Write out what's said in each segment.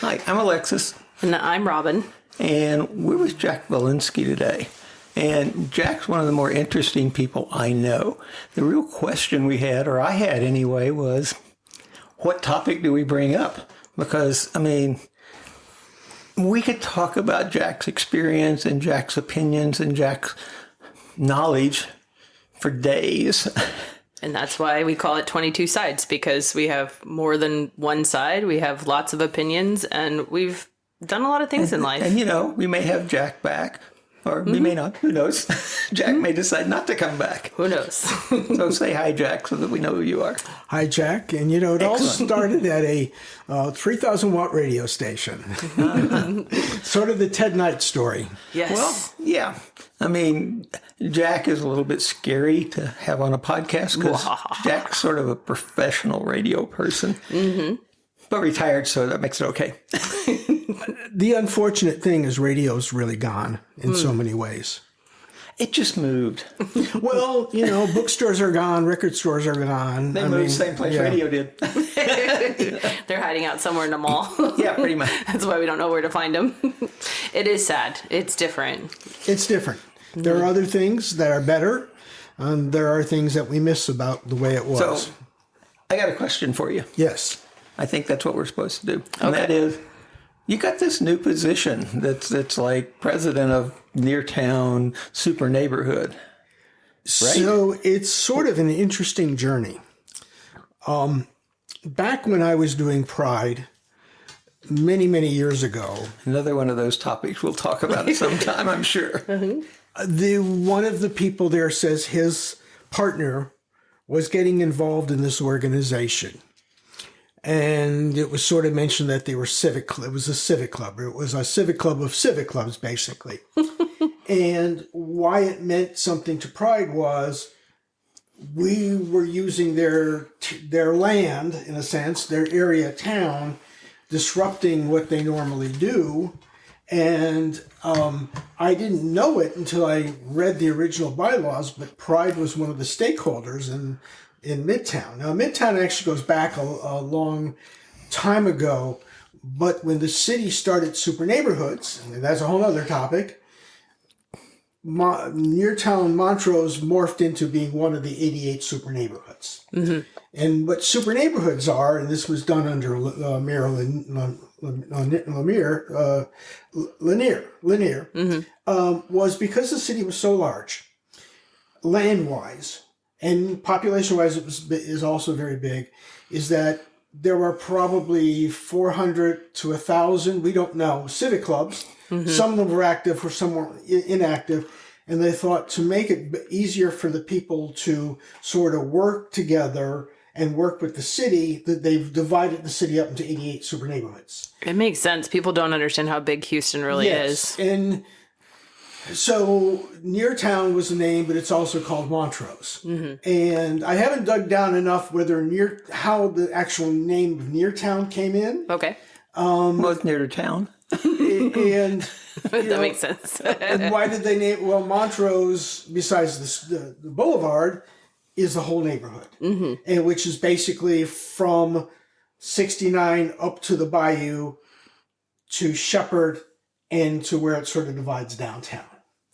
Hi, I'm Alexis. And I'm Robin. And we're with Jack Valinski today. And Jack's one of the more interesting people I know. The real question we had, or I had anyway, was what topic do we bring up? Because, I mean, we could talk about Jack's experience and Jack's opinions and Jack's knowledge for days. And that's why we call it 22 sides, because we have more than one side. We have lots of opinions, and we've done a lot of things in life. And, you know, we may have Jack back, or we may not. Who knows? Jack may decide not to come back. Who knows? So say hi, Jack, so that we know who you are. Hi, Jack. And, you know, it all started at a 3,000-watt radio station. Sort of the Ted Knight story. Yes. Well, yeah. I mean, Jack is a little bit scary to have on a podcast because Jack's sort of a professional radio person. Mm-hmm. But retired, so that makes it okay. The unfortunate thing is radio's really gone in so many ways. It just moved. Well, you know, bookstores are gone, record stores are gone. They moved the same place radio did. They're hiding out somewhere in the mall. Yeah, pretty much. That's why we don't know where to find them. It is sad. It's different. It's different. There are other things that are better. There are things that we miss about the way it was. So, I got a question for you. Yes. I think that's what we're supposed to do. And that is, you got this new position that's like president of Neartown Super Neighborhood, right? So it's sort of an interesting journey. Back when I was doing Pride, many, many years ago. Another one of those topics we'll talk about sometime, I'm sure. One of the people there says his partner was getting involved in this organization. And it was sort of mentioned that they were civic. It was a civic club. It was a civic club of civic clubs, basically. And why it meant something to Pride was we were using their land, in a sense, their area town, disrupting what they normally do. And I didn't know it until I read the original bylaws, but Pride was one of the stakeholders in Midtown. Now, Midtown actually goes back a long time ago, but when the city started super neighborhoods, and that's a whole other topic, Neartown Montrose morphed into being one of the 88 super neighborhoods. Mm-hmm. And what super neighborhoods are, and this was done under Mayor Lanier, was because the city was so large, land-wise, and population-wise, it is also very big, is that there were probably 400 to 1,000, we don't know, civic clubs. Mm-hmm. Some of them were active, or some were inactive. And they thought to make it easier for the people to sort of work together and work with the city, that they've divided the city up into 88 super neighborhoods. It makes sense. People don't understand how big Houston really is. And so Neartown was the name, but it's also called Montrose. Mm-hmm. And I haven't dug down enough how the actual name of Neartown came in. Okay. Well, near to town. And that makes sense. And why did they name? Well, Montrose, besides the boulevard, is the whole neighborhood, and which is basically from 69 up to the Bayou to Shepherd and to where it sort of divides downtown.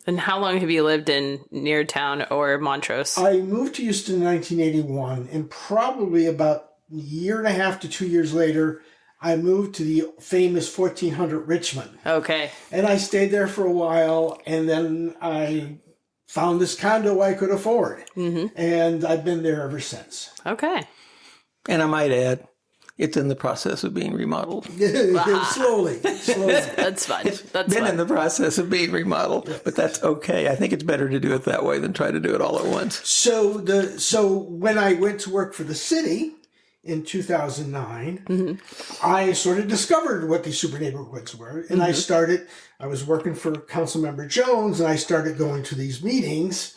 And how long have you lived in Neartown or Montrose? I moved to Houston in 1981, and probably about a year and a half to 2 years later, I moved to the famous 1400 Richmond. Okay. And I stayed there for a while, and then I found this condo I could afford. Mm-hmm. And I've been there ever since. Okay. And I might add, it's in the process of being remodeled. Slowly. That's fine. It's been in the process of being remodeled, but that's okay. I think it's better to do it that way than try to do it all at once. So when I went to work for the city in 2009, I sort of discovered what these super neighborhoods were. And I was working for Councilmember Jones, and I started going to these meetings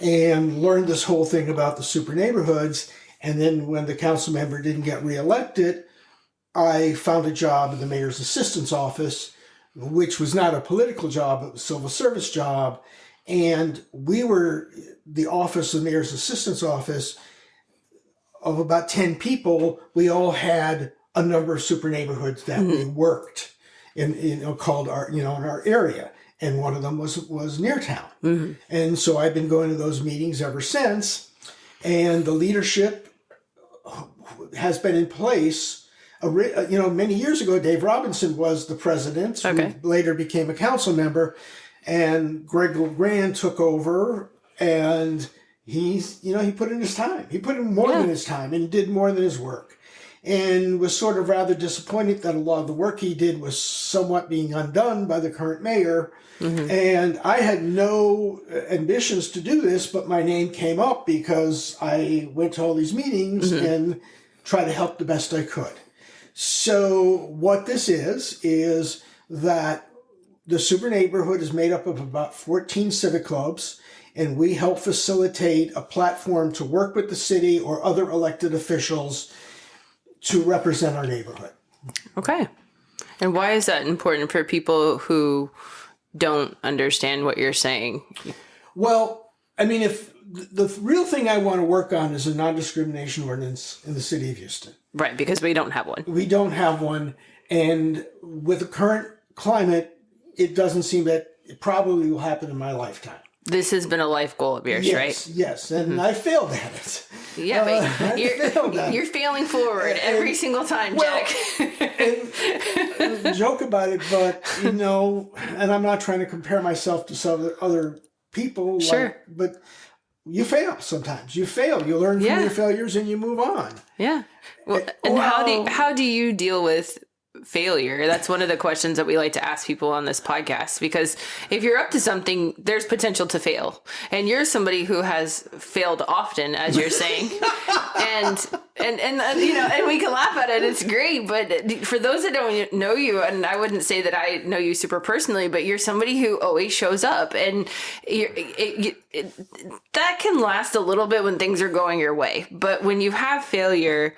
and learned this whole thing about the super neighborhoods. And then when the council member didn't get reelected, I found a job in the mayor's assistant's office, which was not a political job, it was a civil service job. And we were the office, the mayor's assistant's office, of about 10 people. We all had a number of super neighborhoods that we worked called our, in our area. And one of them was near town. And so I've been going to those meetings ever since. And the leadership has been in place. Many years ago, Dave Robinson was the president, who later became a council member. And Greg LeGrand took over, and he put in his time. He put in more than his time and did more than his work. And was sort of rather disappointed that a lot of the work he did was somewhat being undone by the current mayor. And I had no ambitions to do this, but my name came up because I went to all these meetings and tried to help the best I could. So what this is that the super neighborhood is made up of about 14 civic clubs, and we help facilitate a platform to work with the city or other elected officials to represent our neighborhood. Okay. And why is that important for people who don't understand what you're saying? Well, I mean, if the real thing I want to work on is a non-discrimination ordinance in the city of Houston. Right, because we don't have one. We don't have one. And with the current climate, it doesn't seem that it probably will happen in my lifetime. This has been a life goal of yours, right? Yes, and I failed at it. Yeah, but you're failing forward every single time, Jack. And joke about it, but, and I'm not trying to compare myself to some other people. Sure. But you fail sometimes. You fail. You learn from your failures and you move on. Yeah. Well, and how do you deal with failure? That's one of the questions that we like to ask people on this podcast, because if you're up to something, there's potential to fail, and you're somebody who has failed often, as you're saying, and we can laugh at it. It's great, but for those that don't know you, and I wouldn't say that I know you super personally, but you're somebody who always shows up, and that can last a little bit when things are going your way. But when you have failure,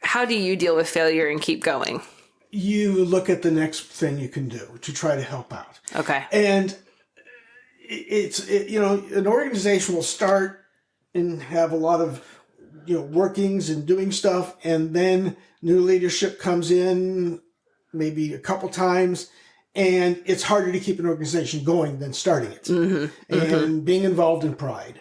how do you deal with failure and keep going? You look at the next thing you can do to try to help out. Okay. And an organization will start and have a lot of, workings and doing stuff. And then new leadership comes in maybe a couple times, and it's harder to keep an organization going than starting it. And being involved in Pride,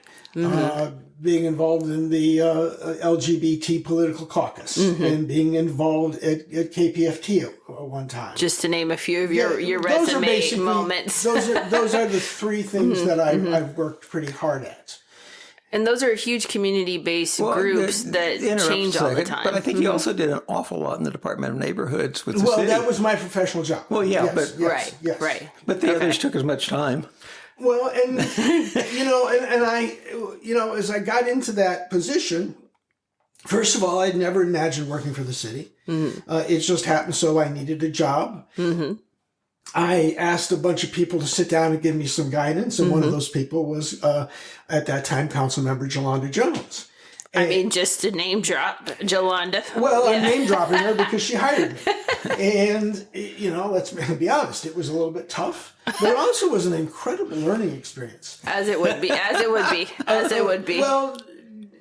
being involved in the LGBT Political Caucus, and being involved at KPFT at one time. Just to name a few of your resume moments. those are the three things that I've worked pretty hard at. And those are huge community-based groups that change all the time. But I think you also did an awful lot in the Department of Neighborhoods with the city. Well, that was my professional job. Well, yeah, yes, right. But the others took as much time. Well, and, and I, as I got into that position, first of all, I'd never imagined working for the city. It just happened so I needed a job. I asked a bunch of people to sit down and give me some guidance, and one of those people was, at that time, Councilmember Jolanda Jones. And, just to name drop Jolanda. Well, I'm name dropping her because she hired me. And, let's be honest, it was a little bit tough, but it also was an incredible learning experience. As it would be. Well,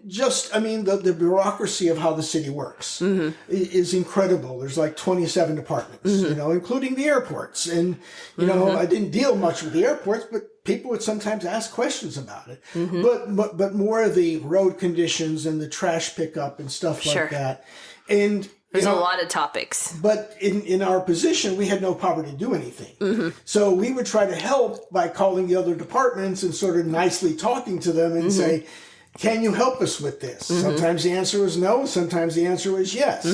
the bureaucracy of how the city works is incredible. There's like 27 departments, including the airports. And, I didn't deal much with the airports, but people would sometimes ask questions about it. But more of the road conditions and the trash pickup and stuff like that. And there's a lot of topics. But in our position, we had no power to do anything. So we would try to help by calling the other departments and sort of nicely talking to them and say, can you help us with this? Sometimes the answer was no. Sometimes the answer was yes.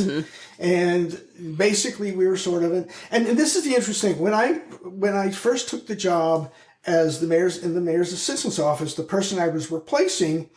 And basically we were sort of, and this is the interesting thing. When I first took the job as the mayor's assistant's office, the person I was replacing,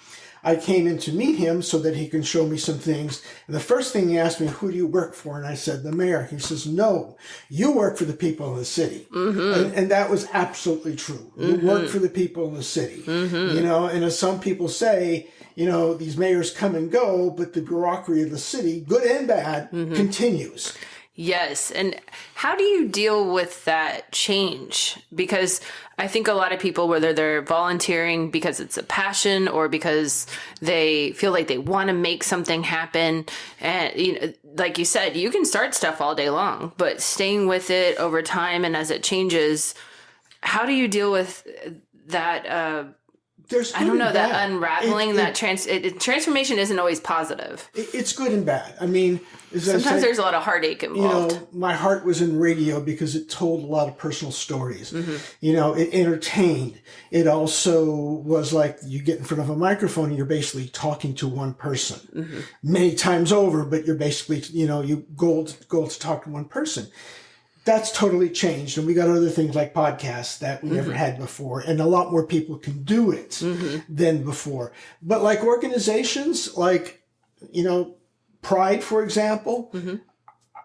I came in to meet him so that he can show me some things. And the first thing he asked me, who do you work for? And I said, the mayor. He says, no, you work for the people in the city. And that was absolutely true. You work for the people in the city. And as some people say, these mayors come and go, but the bureaucracy of the city, good and bad, continues. Yes. And how do you deal with that change? Because I think a lot of people, whether they're volunteering because it's a passion or because they feel like they want to make something happen, and you know, like you said, you can start stuff all day long, but staying with it over time and as it changes, how do you deal with that? I don't know, that unraveling, transformation isn't always positive. It's good and bad. I mean, sometimes there's a lot of heartache involved. You know, my heart was in radio because it told a lot of personal stories. You know, it entertained. It also was like you get in front of a microphone and you're basically talking to one person many times over, but you're basically, you know, you goal to talk to one person. That's totally changed. And we got other things like podcasts that we never had before. And a lot more people can do it than before. But like organizations, like, you know, Pride, for example,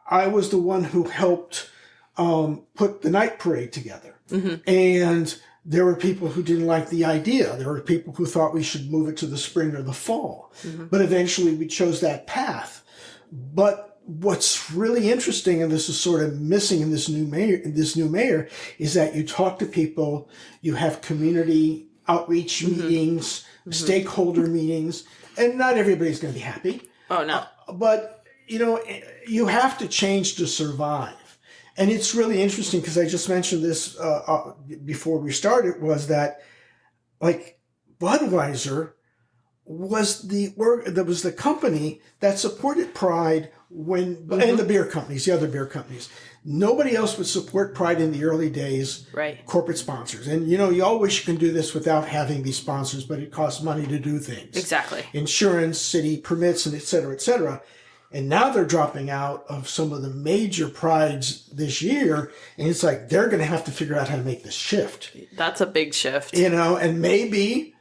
I was the one who helped put the night parade together. And there were people who didn't like the idea. There were people who thought we should move it to the spring or the fall. But eventually we chose that path. But what's really interesting, and this is sort of missing in this new mayor, is that you talk to people, you have community outreach meetings, stakeholder meetings, and not everybody's going to be happy. Oh, no. But, you know, you have to change to survive. And it's really interesting because I just mentioned this before we started, was that, like, Budweiser was the company that supported Pride and the beer companies, the other beer companies. Nobody else would support Pride in the early days. Right. Corporate sponsors. And, you know, you all wish you can do this without having these sponsors, but it costs money to do things. Exactly. Insurance, city permits, and et cetera, et cetera. And now they're dropping out of some of the major prides this year. And it's like, they're going to have to figure out how to make this shift. That's a big shift. You know, and maybe,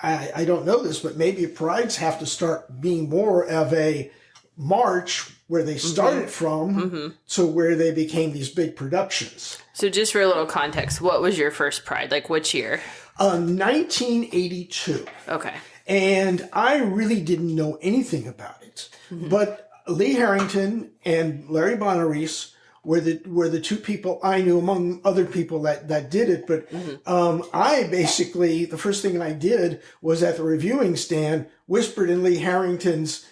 I don't know this, but maybe prides have to start being more of a march where they started from to where they became these big productions. So just for a little context, what was your first Pride? Like which year? 1982. Okay. And I really didn't know anything about it. But Lee Harrington and Larry Bonaris were the two people I knew among other people that did it. But I basically, the first thing I did was at the reviewing stand, whispered in Lee Harrington's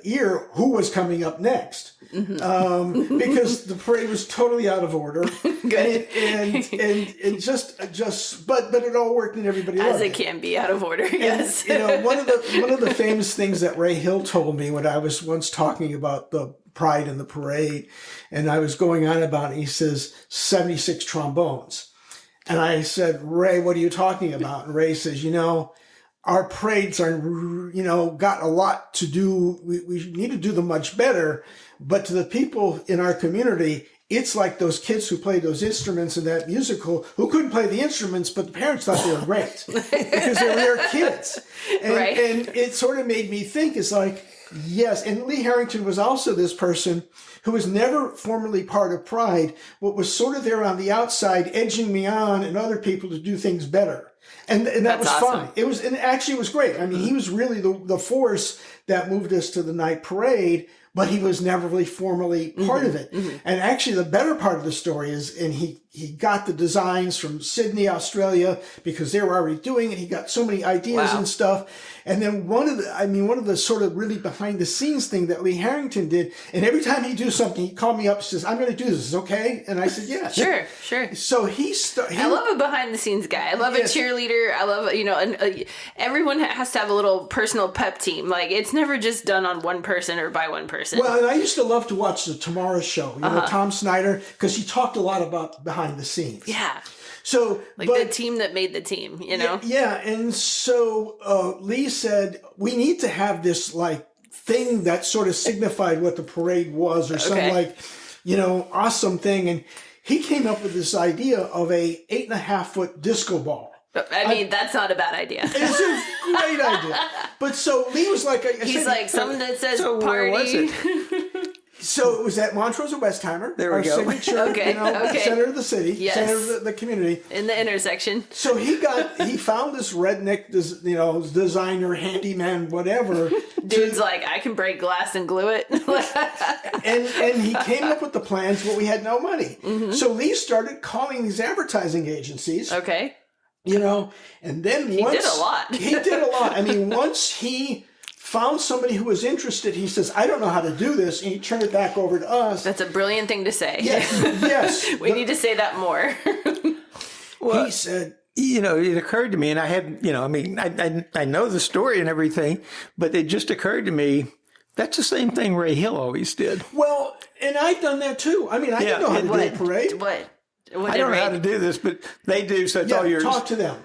ear who was coming up next, because the parade was totally out of order. Good. and just but it all worked and everybody loved it. As it can be out of order. Yes. You know, one of the famous things that Ray Hill told me when I was once talking about the Pride and the parade, and I was going on about it, he says 76 trombones, and I said, Ray, what are you talking about? And Ray says, you know, our parades are, you know, got a lot to do. We need to do them much better. But to the people in our community, it's like those kids who played those instruments in that musical who couldn't play the instruments, but the parents thought they were great because they were their kids. And, right. And it sort of made me think, it's like, yes. And Lee Harrington was also this person who was never formally part of Pride, but was sort of there on the outside, edging me on and other people to do things better. And that was awesome. fun. And actually it was great. I mean, he was really the force that moved us to the night parade, but he was never really formally part of it. And actually the better part of the story is, and he got the designs from Sydney, Australia, because they were already doing it. He got so many ideas and stuff. And then one of the sort of really behind the scenes thing that Lee Harrington did, and every time he'd do something, he'd call me up and says, I'm going to do this. Is it okay? And I said, yes. Sure. So I love a behind the scenes guy. I love a cheerleader. I love, you know, and everyone has to have a little personal pep team. Like it's never just done on one person or by one person. Well, and I used to love to watch the Tomorrow Show, you know, Tom Snyder, because he talked a lot about behind the scenes. Yeah. So, the team that made the team, you know? Yeah. And so Lee said, we need to have this like thing that sort of signified what the parade was, or some like, you know, awesome thing. And he came up with this idea of a 8.5-foot disco ball. I mean, that's not a bad idea. It's a great idea. But so Lee was like... He's like, something that says so party. Where was it? So it was at Montrose and Westheimer. There we our go. Signature, center of the city, center of the community. In the intersection. So he found this redneck, designer, handyman, whatever. Dude's like, I can break glass and glue it. And he came up with the plans, but we had no money. So Lee started calling these advertising agencies. Okay. You know, and then He did a lot. He did a lot. I mean, once he found somebody who was interested, he says, I don't know how to do this. And he turned it back over to us. That's a brilliant thing to say. Yes. We need to say that more. Well, he said, you know, it occurred to me, and I had, you know, I mean, I know the story and everything, but it just occurred to me, that's the same thing Ray Hill always did. well, and I've done that too. I mean, I didn't know how to do a parade. What I don't know how to do this, but they do, so it's all yours. Talk to them.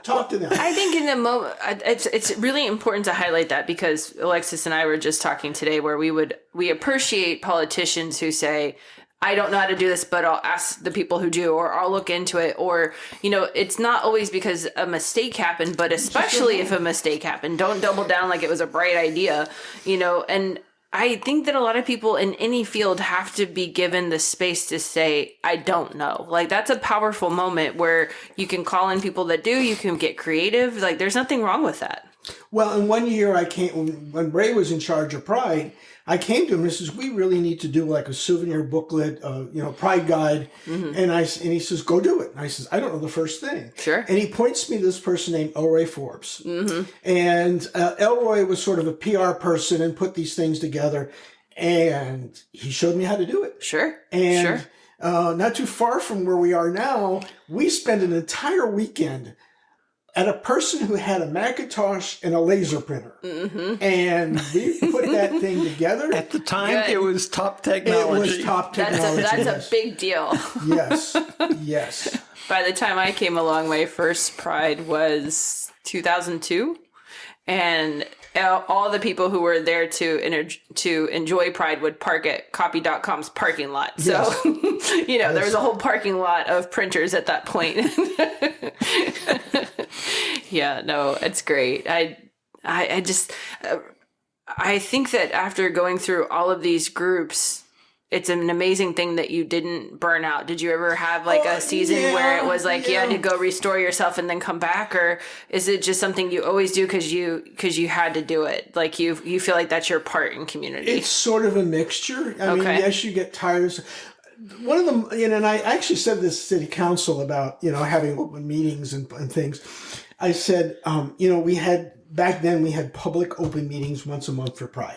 I think in the moment, it's really important to highlight that, because Alexis and I were just talking today where we appreciate politicians who say, I don't know how to do this, but I'll ask the people who do, or I'll look into it. Or, you know, it's not always because a mistake happened, but especially if a mistake happened, don't double down like it was a bright idea, you know. And I think that a lot of people in any field have to be given the space to say, I don't know. Like, that's a powerful moment where you can call in people that do, you can get creative. Like, there's nothing wrong with that. Well, in one year I came, when Ray was in charge of Pride, I came to him and says, we really need to do like a souvenir booklet, you know, Pride guide. And he says, go do it. And I says, I don't know the first thing. Sure. And he points me to this person named Elroy Forbes. And Elroy was sort of a PR person and put these things together. And he showed me how to do it. Sure. And not too far from where we are now, we spent an entire weekend at a person who had a Macintosh and a laser printer. And we put that thing together. At the time, it was top technology. It was top technology. That's a big deal. Yes. Yes. By the time I came along, my first Pride was 2002. And all the people who were there to enjoy Pride would park at copy.com's parking lot. So, you know, there was a whole parking lot of printers at that point. Yeah, no, it's great. I just, I think that after going through all of these groups, it's an amazing thing that you didn't burn out. Did you ever have like a season where it was like you had to go restore yourself and then come back, or is it just something you always do because you had to do it? Like you feel like that's your part in community. It's sort of a mixture. I mean, yes, you get tired. One of them, you know, and I actually said this to city council about, you know, having open meetings and things. I said, you know, back then we had public open meetings once a month for Pride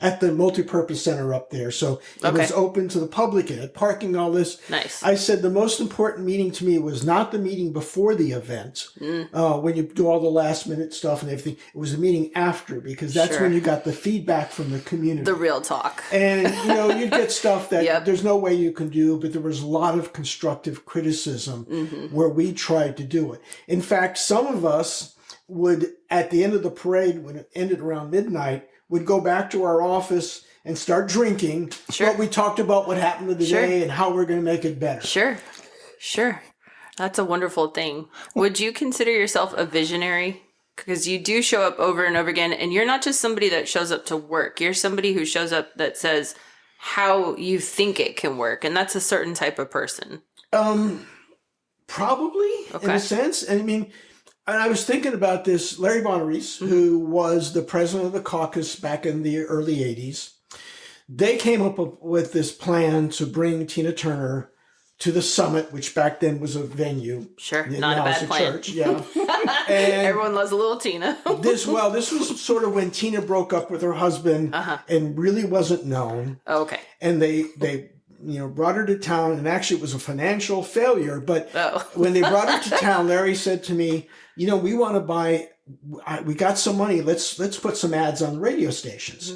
at the multipurpose center up there. So it was open to the public and had parking, all this. Nice. I said the most important meeting to me was not the meeting before the event, when you do all the last minute stuff and everything. It was the meeting after, because that's when you got the feedback from the community. The real talk. And, you know, you'd get stuff that there's no way you can do, but there was a lot of constructive criticism where we tried to do it. In fact, some of us would, at the end of the parade, when it ended around midnight, would go back to our office and start drinking. But we talked about what happened to the day and how we're going to make it better. Sure. That's a wonderful thing. Would you consider yourself a visionary? Because you do show up over and over again, and you're not just somebody that shows up to work. You're somebody who shows up that says how you think it can work, and that's a certain type of person. Probably, in a sense. And I mean, and I was thinking about this. Larry Bonaris, who was the president of the caucus back in the early 80s, they came up with this plan to bring Tina Turner to the summit, which back then was a venue. Sure, not a bad plan. Church, yeah. And everyone loves a little Tina. this was sort of when Tina broke up with her husband and really wasn't known. Oh, okay. And they you know, brought her to town, and actually it was a financial failure. But when they brought her to town, Larry said to me, you know, we want to we got some money. Let's put some ads on the radio stations.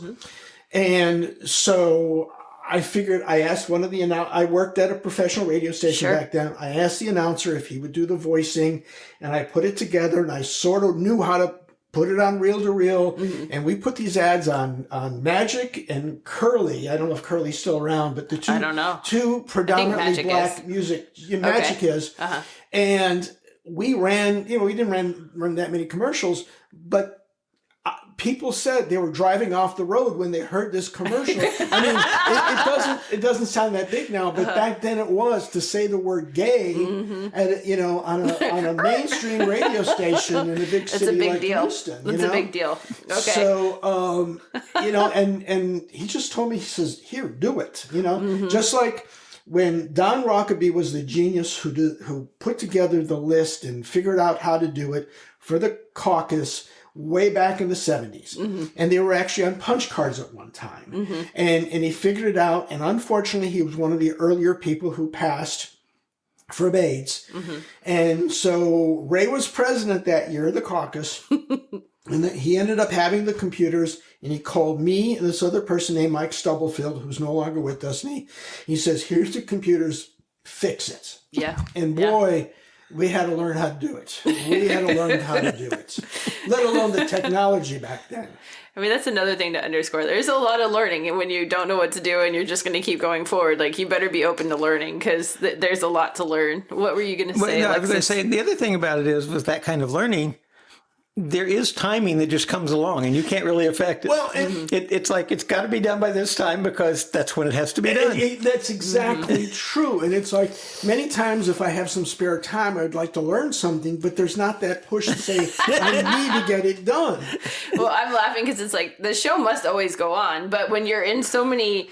And so I figured, I asked one of I worked at a professional radio station back then. I asked the announcer if he would do the voicing, and I put it together, and I sort of knew how to put it on reel to reel. And we put these ads on Magic and Curly. I don't know if Curly's still around, but the two predominantly black music. Magic is. And we ran, you know, we didn't run that many commercials, but people said they were driving off the road when they heard this commercial. I mean, it doesn't, it doesn't sound that big now, but back then it was. To say the word gay at on a mainstream radio station in a big city like Houston. It's a big deal. Okay. So and he just told me, he says, "Here, do it." Just like when Don Rockaby was the genius who put together the list and figured out how to do it for the caucus way back in the 70s. And they were actually on punch cards at one time. And he figured it out. And unfortunately, he was one of the earlier people who passed from AIDS. And so Ray was president that year of the caucus. And he ended up having the computers, and he called me and this other person named Mike Stubblefield, who's no longer with us. And he says, "Here's the computers, fix it." Yeah. And boy, we had to learn how to do it. We had to learn how to do it, let alone the technology back then. I mean, that's another thing to underscore. There's a lot of learning, and when you don't know what to do and you're just going to keep going forward, like, you better be open to learning, because there's a lot to learn. What were you going to say? I was going to say, the other thing about it is, with that kind of learning, there is timing that just comes along, and you can't really affect it. Well, it's like, it's got to be done by this time because that's when it has to be done. That's exactly true. And it's like, many times if I have some spare time, I'd like to learn something, but there's not that push to say, I need to get it done. Well, I'm laughing because it's like, the show must always go on, but when you're in so many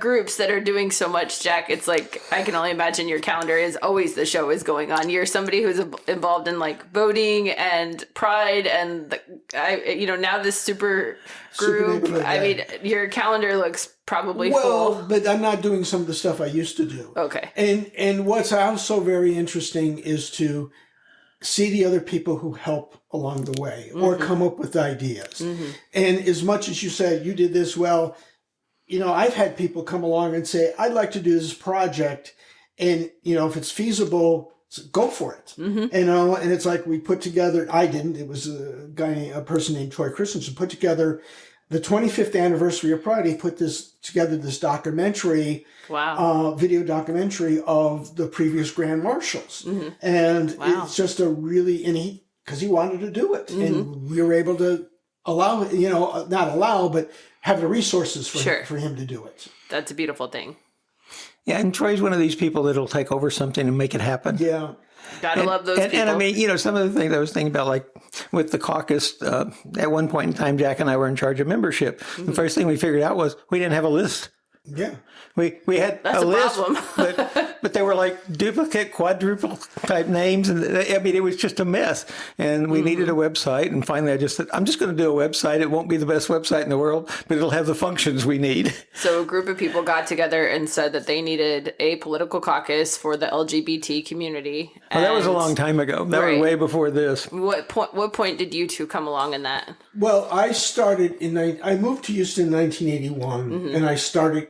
groups that are doing so much, Jack, it's like, I can only imagine your calendar is always, the show is going on. You're somebody who's involved in like voting and pride and now this super group. I mean, your calendar looks probably full. Well, but I'm not doing some of the stuff I used to do. Okay. And what's also very interesting is to see the other people who help along the way or come up with ideas. And as much as you said, you did this well, I've had people come along and say, "I'd like to do this project, and, if it's feasible, go for it." And it's like, we put together, I didn't, it was a person named Troy Christensen put together the 25th anniversary of Pride. He put together this documentary, video documentary of the previous Grand Marshals. And it's just because he wanted to do it. And we were able to not allow, but have the resources for him to do it. That's a beautiful thing. Yeah, and Troy's one of these people that'll take over something and make it happen. Yeah. Gotta love those people. And I mean, some of the things I was thinking about, like with the caucus, at one point in time, Jack and I were in charge of membership. The first thing we figured out was we didn't have a list. Yeah. We had That's a list, problem. but they were like duplicate, quadruple type names. And I mean, it was just a mess. And we needed a website. And finally, I just said, I'm just going to do a website. It won't be the best website in the world, but it'll have the functions we need. So a group of people got together and said that they needed a political caucus for the LGBT community. Well, that was a long time ago. That was way before this. What point did you two come along in that? Well, I moved to Houston in 1981, and I started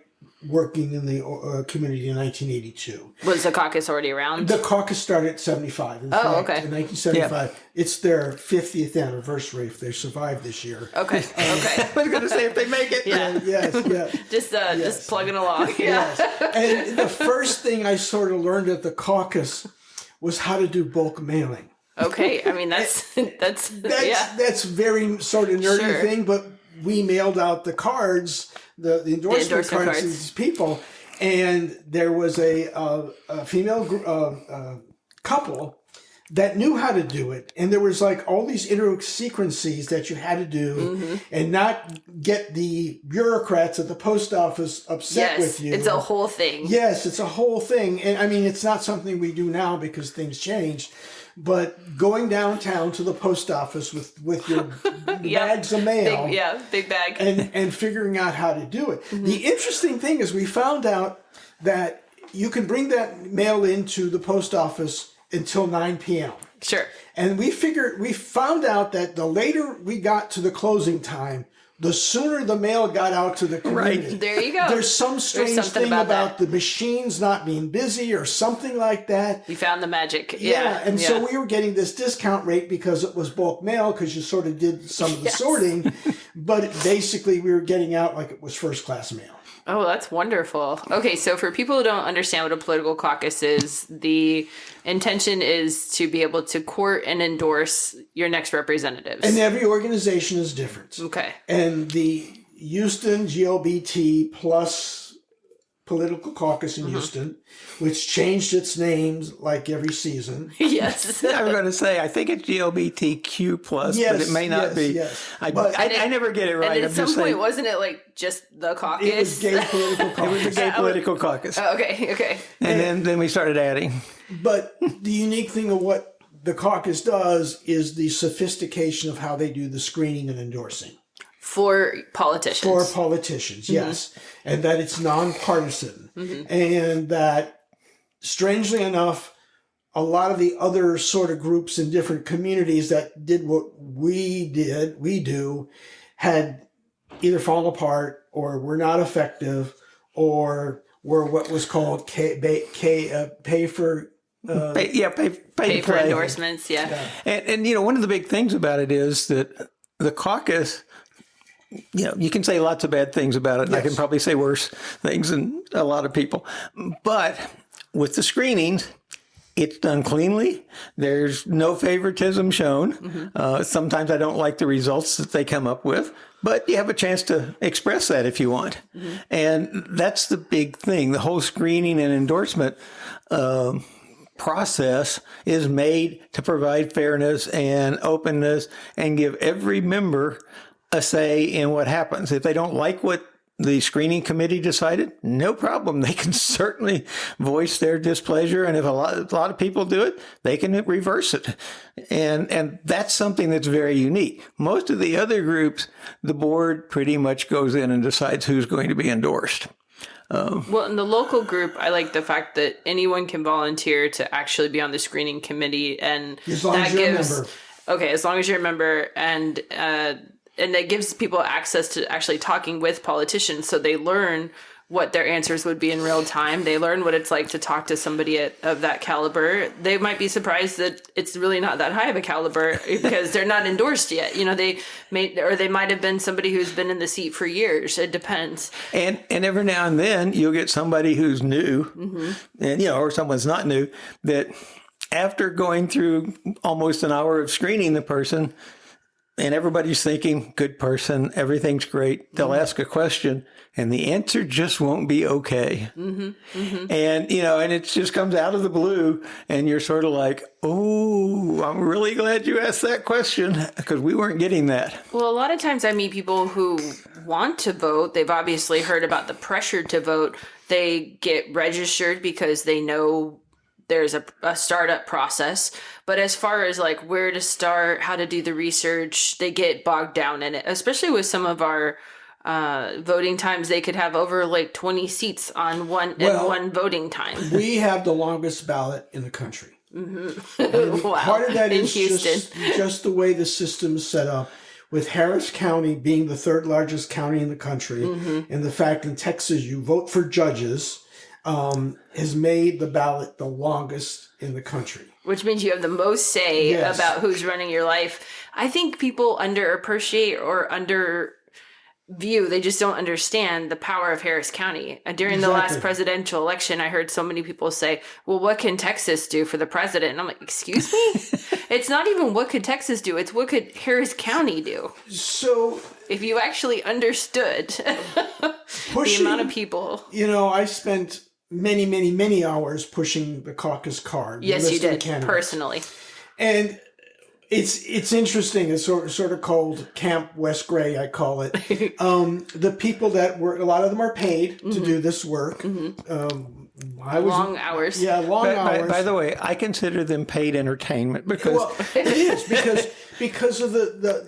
working in the community in 1982. Was the caucus already around? The caucus started at 75. In fact, in 1975. It's their 50th anniversary if they survive this year. Okay. I was going to say if they make it. Yeah. Yes. Just plugging along. Yes. And the first thing I sort of learned at the caucus was how to do bulk mailing. Okay. I mean, that's very sort of nerdy thing, but we mailed out the cards, the endorsement cards to these people, and there was a female couple that knew how to do it, and there was like all these idiosyncrasies that you had to do, and not get the bureaucrats at the post office upset with you. It's a whole thing. Yes, it's a whole thing, and I mean, it's not something we do now because things changed. But going downtown to the post office with your bags of mail, big bag, and figuring out how to do it. The interesting thing is we found out that you can bring that mail into the post office until 9 p.m. Sure. And we found out that the later we got to the closing time, the sooner the mail got out to the community. Right. There you go. There's some strange thing about the machines not being busy or something like that. You found the magic. So we were getting this discount rate because it was bulk mail, because you sort of did some of the sorting. But basically we were getting out like it was first class mail. Oh, that's wonderful. Okay, so for people who don't understand what a political caucus is, the intention is to be able to court and endorse your next representatives. And every organization is different. Okay. And the Houston GLBT plus Political Caucus in Houston, which changed its names like every season. Yes. I was going to say, I think it's GLBTQ plus, but it may not be. Yes. I never get it right. And at some point, wasn't it like just the caucus? It was Gay Political Caucus. It was the Gay Political Caucus. Oh, okay. And then we started adding. But the unique thing of what the caucus does is the sophistication of how they do the screening and endorsing. For politicians. Yes. And that it's nonpartisan. And that, strangely enough, a lot of the other sort of groups in different communities that did what we do, had either fallen apart or were not effective or were what was called pay for endorsements. Yeah. And one of the big things about it is that the caucus, you can say lots of bad things about it, and I can probably say worse things than a lot of people. But with the screenings, it's done cleanly. There's no favoritism shown. Sometimes I don't like the results that they come up with, but you have a chance to express that if you want. And that's the big thing. The whole screening and endorsement process is made to provide fairness and openness and give every member a say in what happens. If they don't like what the screening committee decided, no problem. They can certainly voice their displeasure. And if a lot of people do it, they can reverse it. And that's something that's very unique. Most of the other groups, the board pretty much goes in and decides who's going to be endorsed. Well, in the local group, I like the fact that anyone can volunteer to actually be on the screening committee, and as long as you're a member. Okay, as long as you're a member, and that gives people access to actually talking with politicians, so they learn what their answers would be in real time. They learn what it's like to talk to somebody of that caliber. They might be surprised that it's really not that high of a caliber because they're not endorsed yet. They might have been somebody who's been in the seat for years. It depends. And every now and then you'll get somebody who's new, and or someone's not new, that after going through almost an hour of screening the person, and everybody's thinking, good person, everything's great. They'll ask a question, and the answer just won't be okay. And, and it just comes out of the blue, and you're sort of like, oh, I'm really glad you asked that question, because we weren't getting that. Well, a lot of times I meet people who want to vote. They've obviously heard about the pressure to vote. They get registered because they know there's a startup process. But as far as like where to start, how to do the research, they get bogged down in it, especially with some of our voting times. They could have over like 20 seats on one voting time. We have the longest ballot in the country. Wow. Part of that in is Houston. just the way the system's set up, with Harris County being the third largest county in the country, and the fact in Texas you vote for judges has made the ballot the longest in the country. Which means you have the most say about who's running your life. I think people underappreciate or underview, they just don't understand the power of Harris County. During the last presidential election, I heard so many people say, well, what can Texas do for the president? And I'm like, excuse me? It's not even what could Texas do. It's what could Harris County do. So if you actually understood the amount of people. I spent many hours pushing the caucus card. Yes, you did, personally. And it's interesting. It's sort of called Camp West Gray, I call it. The people that work, a lot of them are paid to do this work. Long hours. Yeah, long hours. By the way, I consider them paid entertainment because it is because of the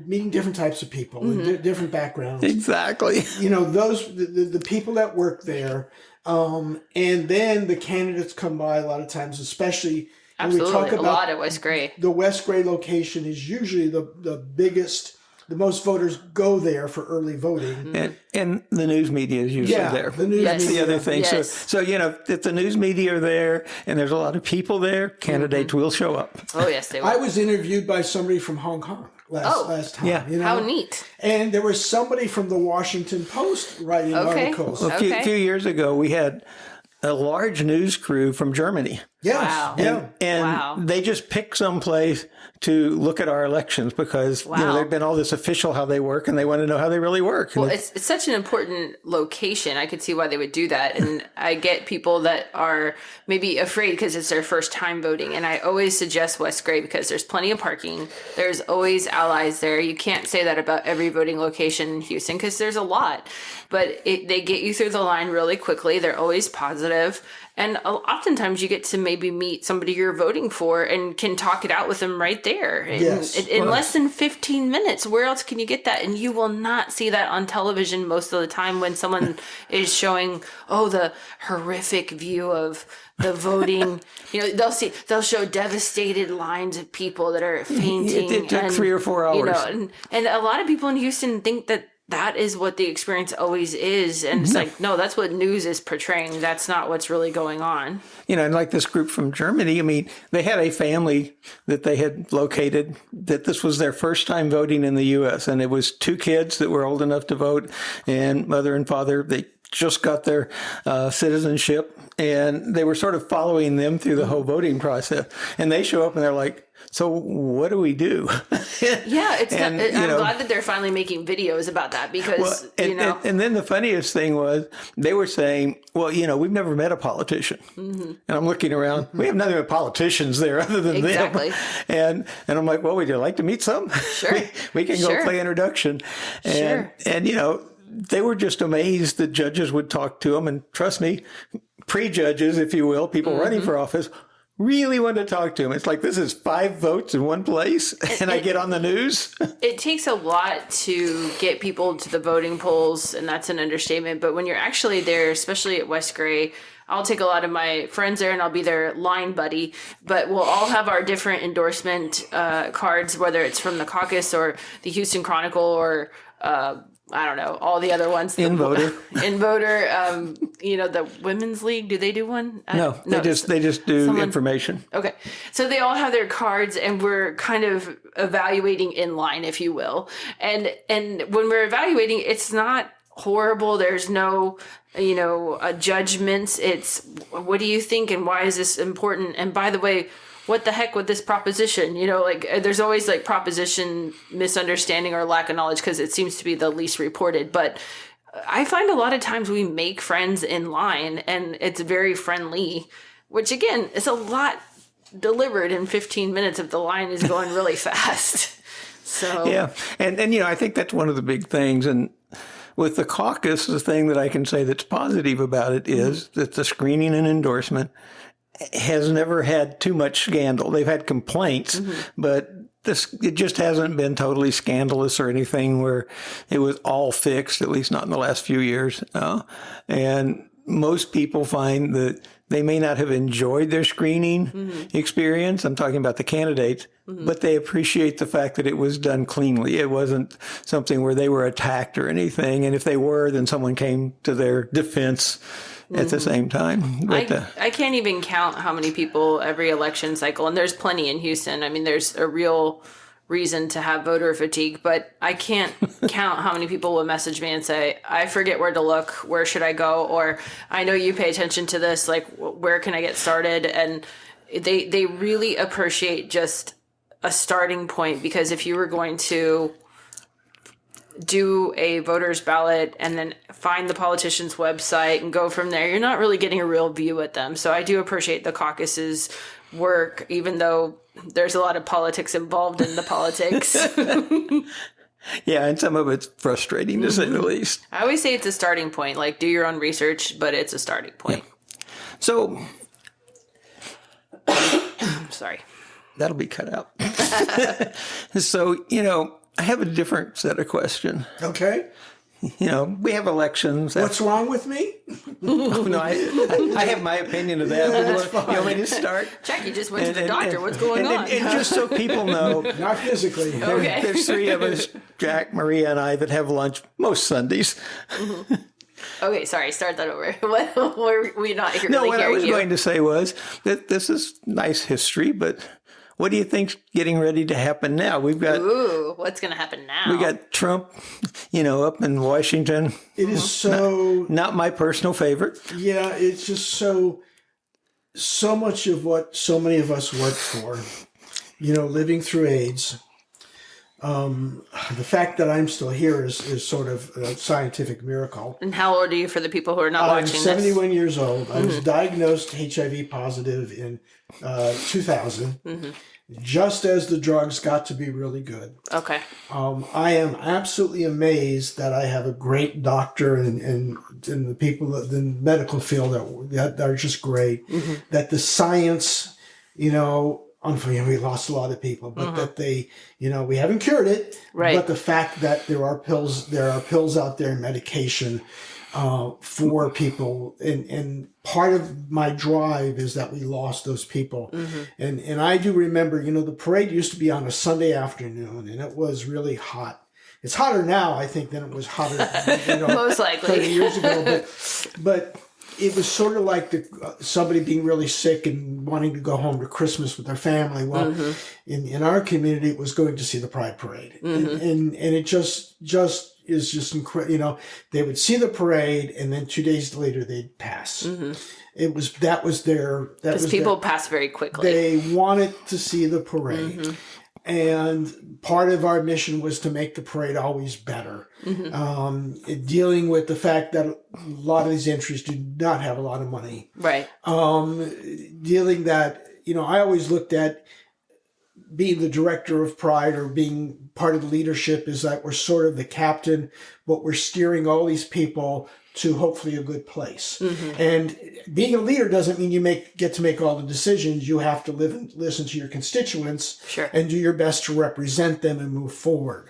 meeting different types of people with different backgrounds. Exactly. The people that work there, and then the candidates come by a lot of times, especially when we talk about a lot at West Gray. The West Gray location is usually the biggest. The most voters go there for early voting. And the news media is usually there. The news That's media. the other thing. Yes. So if the news media are there and there's a lot of people there, candidates will show up. Oh, yes, they will. I was interviewed by somebody from Hong Kong last time. Yeah. How neat. And there was somebody from the Washington Post writing articles. A few years ago, we had a large news crew from Germany Yes. Wow. Yeah. And they just pick some place to look at our elections because they've been all this official how they work, and they want to know how they really work. Well, it's such an important location. I could see why they would do that. And I get people that are maybe afraid because it's their first time voting. And I always suggest West Gray because there's plenty of parking. There's always allies there. You can't say that about every voting location in Houston because there's a lot. But they get you through the line really quickly. They're always positive. And oftentimes you get to maybe meet somebody you're voting for and can talk it out with them right there in less than 15 minutes. Where else can you get that? And you will not see that on television most of the time when someone is showing, the horrific view of the voting. They'll show devastated lines of people that are fainting. It took 3 or 4 hours. And a lot of people in Houston think that is what the experience always is. And it's like, no, that's what news is portraying. That's not what's really going on. And like this group from Germany, I mean, they had a family that they had located that this was their first time voting in the U.S. And it was 2 kids that were old enough to vote, and mother and father, they just got their citizenship, and they were sort of following them through the whole voting process. And they show up and they're like, so what do we do? Yeah, I'm glad that they're finally making videos about that because, And then the funniest thing was they were saying, well, we've never met a politician. Mm-hmm. And I'm looking around, we have nothing but politicians there other than them. And I'm like, well, would you like to meet some? Sure. we can go play introduction. And they were just amazed that judges would talk to them. And trust me, pre-judges, if you will, people running for office, really want to talk to him. It's like, this is 5 votes in one place, and I get on the news. It takes a lot to get people to the voting polls, and that's an understatement. But when you're actually there, especially at West Gray, I'll take a lot of my friends there and I'll be their line buddy, but we'll all have our different endorsement cards, whether it's from the caucus or the Houston Chronicle or I don't know, all the other ones. InVoter. The Women's League, do they do one? No, they just do information. Okay. So they all have their cards, and we're kind of evaluating in line, if you will. And when we're evaluating, it's not horrible. There's no, judgments. It's, what do you think and why is this important? And by the way, what the heck with this proposition? There's always proposition misunderstanding or lack of knowledge because it seems to be the least reported. But I find a lot of times we make friends in line and it's very friendly, which again, is a lot delivered in 15 minutes if the line is going really fast. So yeah. And I think that's one of the big things. And with the caucus, the thing that I can say that's positive about it is that the screening and endorsement has never had too much scandal. They've had complaints, but it just hasn't been totally scandalous or anything where it was all fixed, at least not in the last few years. And most people find that they may not have enjoyed their screening experience. I'm talking about the candidates, but they appreciate the fact that it was done cleanly. It wasn't something where they were attacked or anything. And if they were, then someone came to their defense at the same time. I can't even count how many people every election cycle, and there's plenty in Houston. I mean, there's a real reason to have voter fatigue, but I can't count how many people will message me and say, I forget where to look, where should I go? Or I know you pay attention to this, where can I get started? And they really appreciate just a starting point, because if you were going to do a voter's ballot and then find the politician's website and go from there, you're not really getting a real view at them. So I do appreciate the caucus's work, even though there's a lot of politics involved in the politics. Yeah, and some of it's frustrating, to say the least. I always say it's a starting point. Do your own research, but it's a starting point. Yeah. So, sorry. That'll be cut out. So, I have a different set of questions. Okay. We have elections. What's wrong with me? No, I have my opinion of that. That's fine. You want me to start? Jack, you just went to the doctor. What's going on? And just so people know. Not physically. Okay. There's 3 of us, Jack, Maria, and I, that have lunch most Sundays. Okay, sorry, start that over. What were we not here? No, what I was going to say was that this is nice history, but what do you think's getting ready to happen now? We've got what's going to happen now? We got Trump, up in Washington. It is so not my personal favorite. Yeah, it's just so so much of what so many of us work for, living through AIDS, the fact that I'm still here is sort of a scientific miracle. And how old are you for the people who are not watching this? I'm 71 years old. I was diagnosed HIV positive in 2000, just as the drugs got to be really good. Okay. I am absolutely amazed that I have a great doctor and the people in the medical field that are just great. That the science, unfortunately, we lost a lot of people, but that they, we haven't cured it. Right. But the fact that there are pills out there and medication for people, and part of my drive is that we lost those people. And I do remember, the parade used to be on a Sunday afternoon, and it was really hot. It's hotter now, I think, than it was hotter, Most likely 30 years ago. But it was sort of like somebody being really sick and wanting to go home to Christmas with their family. Well, in our community, it was going to see the Pride Parade. And it just is just incredible. They would see the parade, and then 2 days later they'd pass. Because people pass very quickly. They wanted to see the parade. And part of our mission was to make the parade always better. Dealing with the fact that a lot of these entries do not have a lot of money. Right. Dealing that, I always looked at being the director of Pride or being part of the leadership is that we're sort of the captain, but we're steering all these people to hopefully a good place. And being a leader doesn't mean you get to make all the decisions. You have to live and listen to your constituents and do your best to represent them and move forward.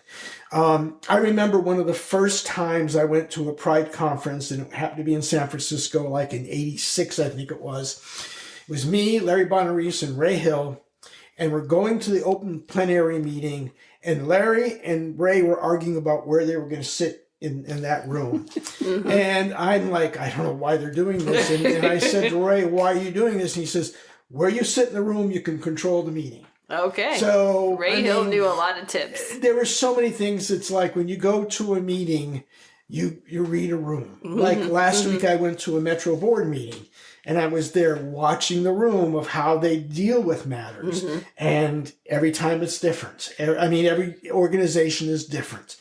I remember one of the first times I went to a Pride conference, and it happened to be in San Francisco, like in '86, I think it was. It was me, Larry Bonaris, and Ray Hill, and we're going to the open plenary meeting, and Larry and Ray were arguing about where they were going to sit in that room. And I'm like, I don't know why they're doing this. And I said to Ray, why are you doing this? And he says, where you sit in the room, you can control the meeting. Okay. So Ray Hill knew a lot of tips. There were so many things. It's like when you go to a meeting, you read a room. Like last week, I went to a Metro board meeting, and I was there watching the room of how they deal with matters. And every time it's different. Every organization is different.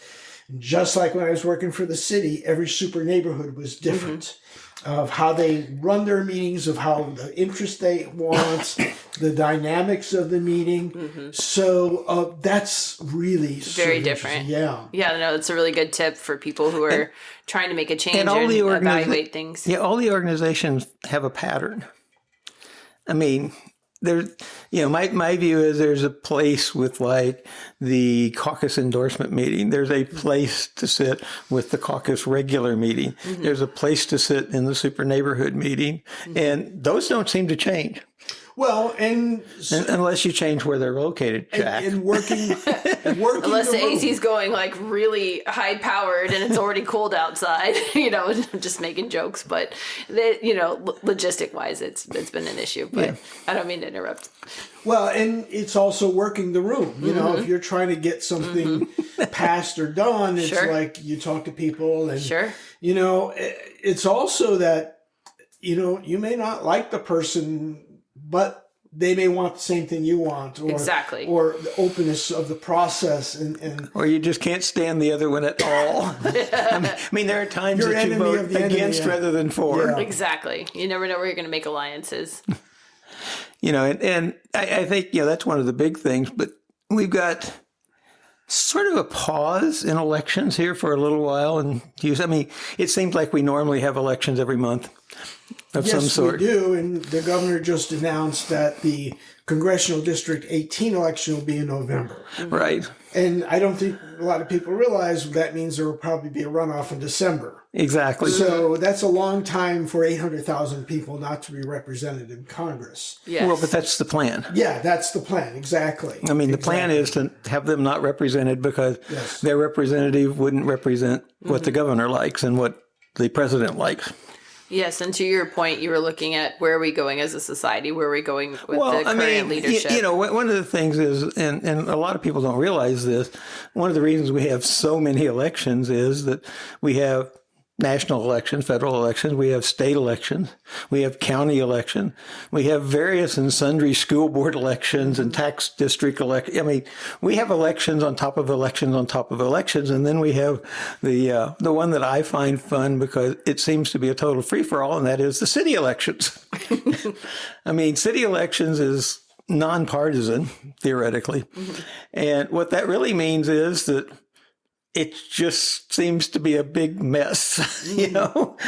Just like when I was working for the city, every super neighborhood was different of how they run their meetings, of how the interest they want, the dynamics of the meeting. So that's really very different. Yeah. Yeah, no, it's a really good tip for people who are trying to make a change and evaluate things. Yeah, all the organizations have a pattern. There's, my view is there's a place with like the caucus endorsement meeting. There's a place to sit with the caucus regular meeting. There's a place to sit in the super neighborhood meeting. And those don't seem to change. Well, and unless you change where they're located, Jack. And working unless the AC's going like really high powered and it's already cold outside, I'm just making jokes, but logistic wise, it's been an issue. But I don't mean to interrupt. Well, and it's also working the room. If you're trying to get something passed or done, it's like you talk to people, and it's also that you may not like the person, but they may want the same thing you want, or or the openness of the process, and or you just can't stand the other one at all. There are times that you vote against rather than for. Yeah. Exactly. You never know where you're going to make alliances. And I think that's one of the big things. But we've got sort of a pause in elections here for a little while, and it seems like we normally have elections every month. Of some sort. Yes, we do, and the governor just announced that the Congressional District 18 election will be in November. Right. And I don't think a lot of people realize that means there will probably be a runoff in December. Exactly. So that's a long time for 800,000 people not to be represented in Congress. Yes. Well, but that's the plan. Yeah, that's the plan, exactly. The plan is to have them not represented because their representative wouldn't represent what the governor likes and what the president likes. Yes, and to your point, you were looking at where are we going as a society, where are we going with the current leadership? One of the things is, and a lot of people don't realize this, one of the reasons we have so many elections is that we have national elections, federal elections. We have state elections. We have county elections. We have various and sundry school board elections and tax district elections. I mean, we have elections on top of elections on top of elections. And then we have the one that I find fun because it seems to be a total free-for-all, and that is the city elections. I mean, city elections is nonpartisan, theoretically. And what that really means is that it just seems to be a big mess, you know?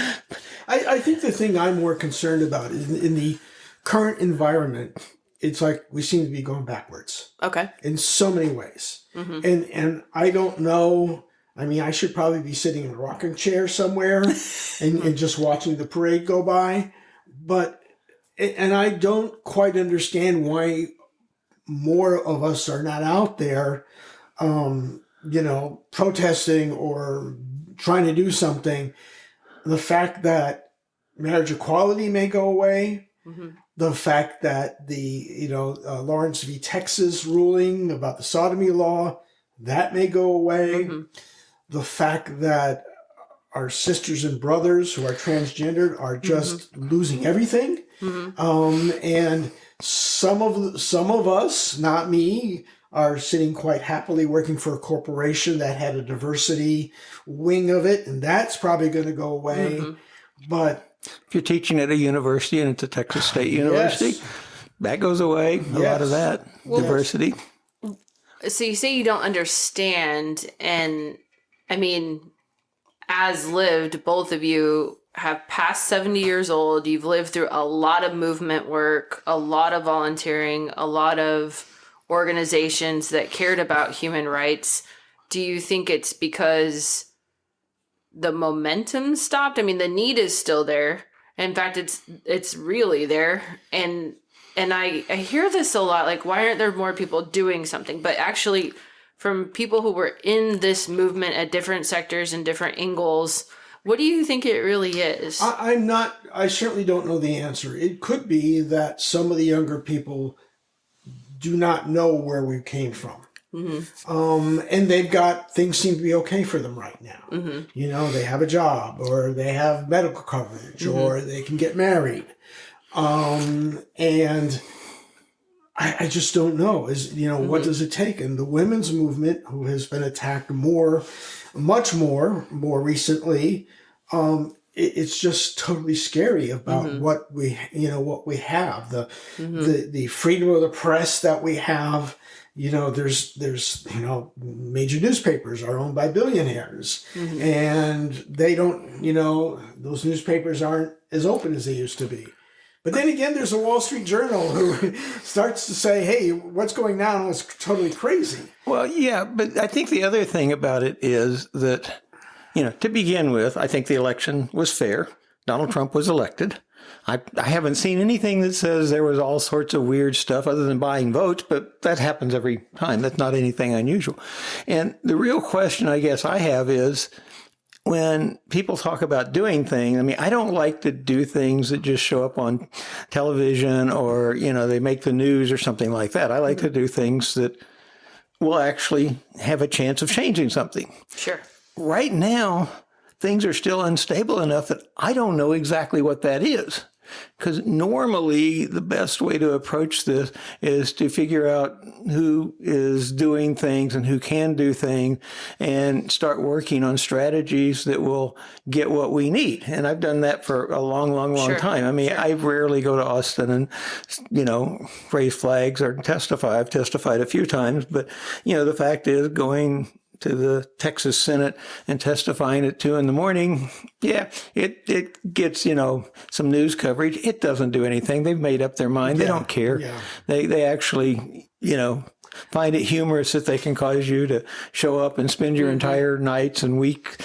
I think the thing I'm more concerned about is in the current environment, it's like we seem to be going backwards. Okay. In so many ways. And I don't know. I mean, I should probably be sitting in a rocking chair somewhere and just watching the parade go by. And I don't quite understand why more of us are not out there, protesting or trying to do something. The fact that marriage equality may go away, the fact that the, Lawrence v. Texas ruling about the sodomy law, that may go away. The fact that our sisters and brothers who are transgendered are just losing everything. And some of us, not me, are sitting quite happily working for a corporation that had a diversity wing of it, and that's probably going to go away. But if you're teaching at a university and it's a Texas State University, that goes away. A lot of that diversity. So you say you don't understand, and I mean, as lived, both of you have passed 70 years old. You've lived through a lot of movement work, a lot of volunteering, a lot of organizations that cared about human rights. Do you think it's because the momentum stopped? I mean, the need is still there. In fact, it's really there. And I hear this a lot, like, why aren't there more people doing something? But actually, from people who were in this movement at different sectors and different angles, what do you think it really is? I certainly don't know the answer. It could be that some of the younger people do not know where we came from. And things seem to be okay for them right now. They have a job, or they have medical coverage, or they can get married. And I just don't know. What does it take? And the women's movement, who has been attacked much more recently, it's just totally scary about what we have, the freedom of the press that we have. There's major newspapers are owned by billionaires, and they don't, those newspapers aren't as open as they used to be. But then again, there's a Wall Street Journal who starts to say, hey, what's going on is totally crazy. Well, yeah, but I think the other thing about it is that, to begin with, I think the election was fair. Donald Trump was elected. I haven't seen anything that says there was all sorts of weird stuff other than buying votes, but that happens every time. That's not anything unusual. And the real question I guess I have is, when people talk about doing things, I mean, I don't like to do things that just show up on television or, they make the news or something like that. I like to do things that will actually have a chance of changing something. Sure. Right now, things are still unstable enough that I don't know exactly what that is. Because normally the best way to approach this is to figure out who is doing things and who can do things and start working on strategies that will get what we need. And I've done that for a long time. I mean, I rarely go to Austin and, raise flags or testify. I've testified a few times, but, the fact is going to the Texas Senate and testifying at 2 a.m. Yeah, it gets, some news coverage. It doesn't do anything. They've made up their mind. They don't care. Yeah. They actually, find it humorous that they can cause you to show up and spend your entire nights and week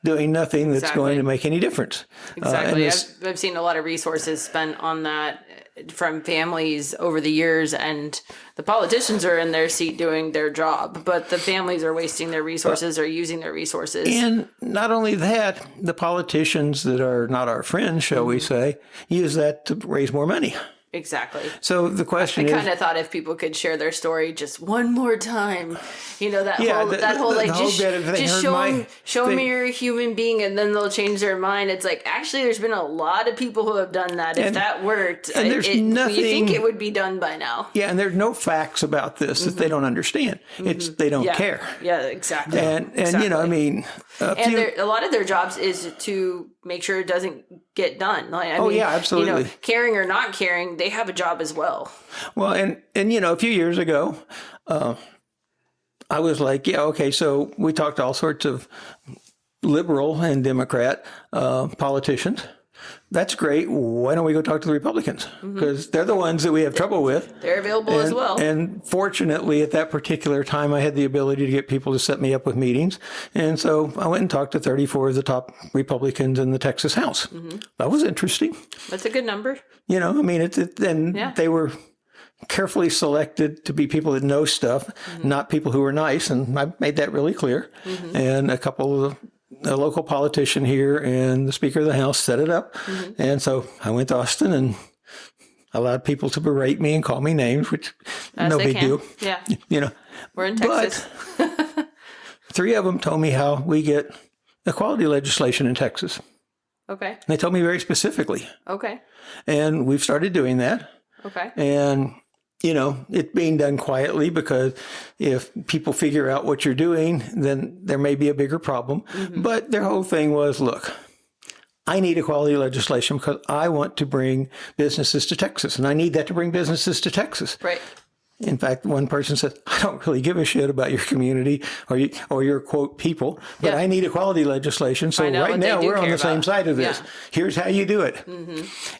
doing nothing that's going to make any difference. Exactly. I've seen a lot of resources spent on that from families over the years, and the politicians are in their seat doing their job, but the families are wasting their resources or using their resources. And not only that, the politicians that are not our friends, shall we say, use that to raise more money. Exactly. So the question I is, kind of thought if people could share their story just one more time, that whole like just show me you're a human being, and then they'll change their mind. It's like, actually, there's been a lot of people who have done that. If that worked, and there's nothing. You think it would be done by now? Yeah, and there's no facts about this that they don't understand. It's they don't care. Yeah, exactly. And exactly. I mean, a lot of their jobs is to make sure it doesn't get done. Yeah, absolutely. Caring or not caring, they have a job as well. Well, and a few years ago, I was like, yeah, okay, so we talked to all sorts of liberal and Democrat politicians. That's great. Why don't we go talk to the Republicans? Because they're the ones that we have trouble with. They're available as well. And fortunately, at that particular time, I had the ability to get people to set me up with meetings. And so I went and talked to 34 of the top Republicans in the Texas House. That was interesting. That's a good number. They were carefully selected to be people that know stuff, not people who are nice. And I made that really clear. And a local politician here and the Speaker of the House set it up. And so I went to Austin and allowed people to berate me and call me names, which no big deal. Yeah. We're in Texas. But 3 of them told me how we get equality legislation in Texas. Okay. And they told me very specifically. Okay. And we've started doing that. Okay. And it's being done quietly, because if people figure out what you're doing, then there may be a bigger problem. But their whole thing was, look, I need equality legislation because I want to bring businesses to Texas, and I need that to bring businesses to Texas. Right. In fact, one person said, I don't really give a shit about your community or your quote people, but I need equality legislation. So right now we're on the same side of this. Yeah. Here's how you do it.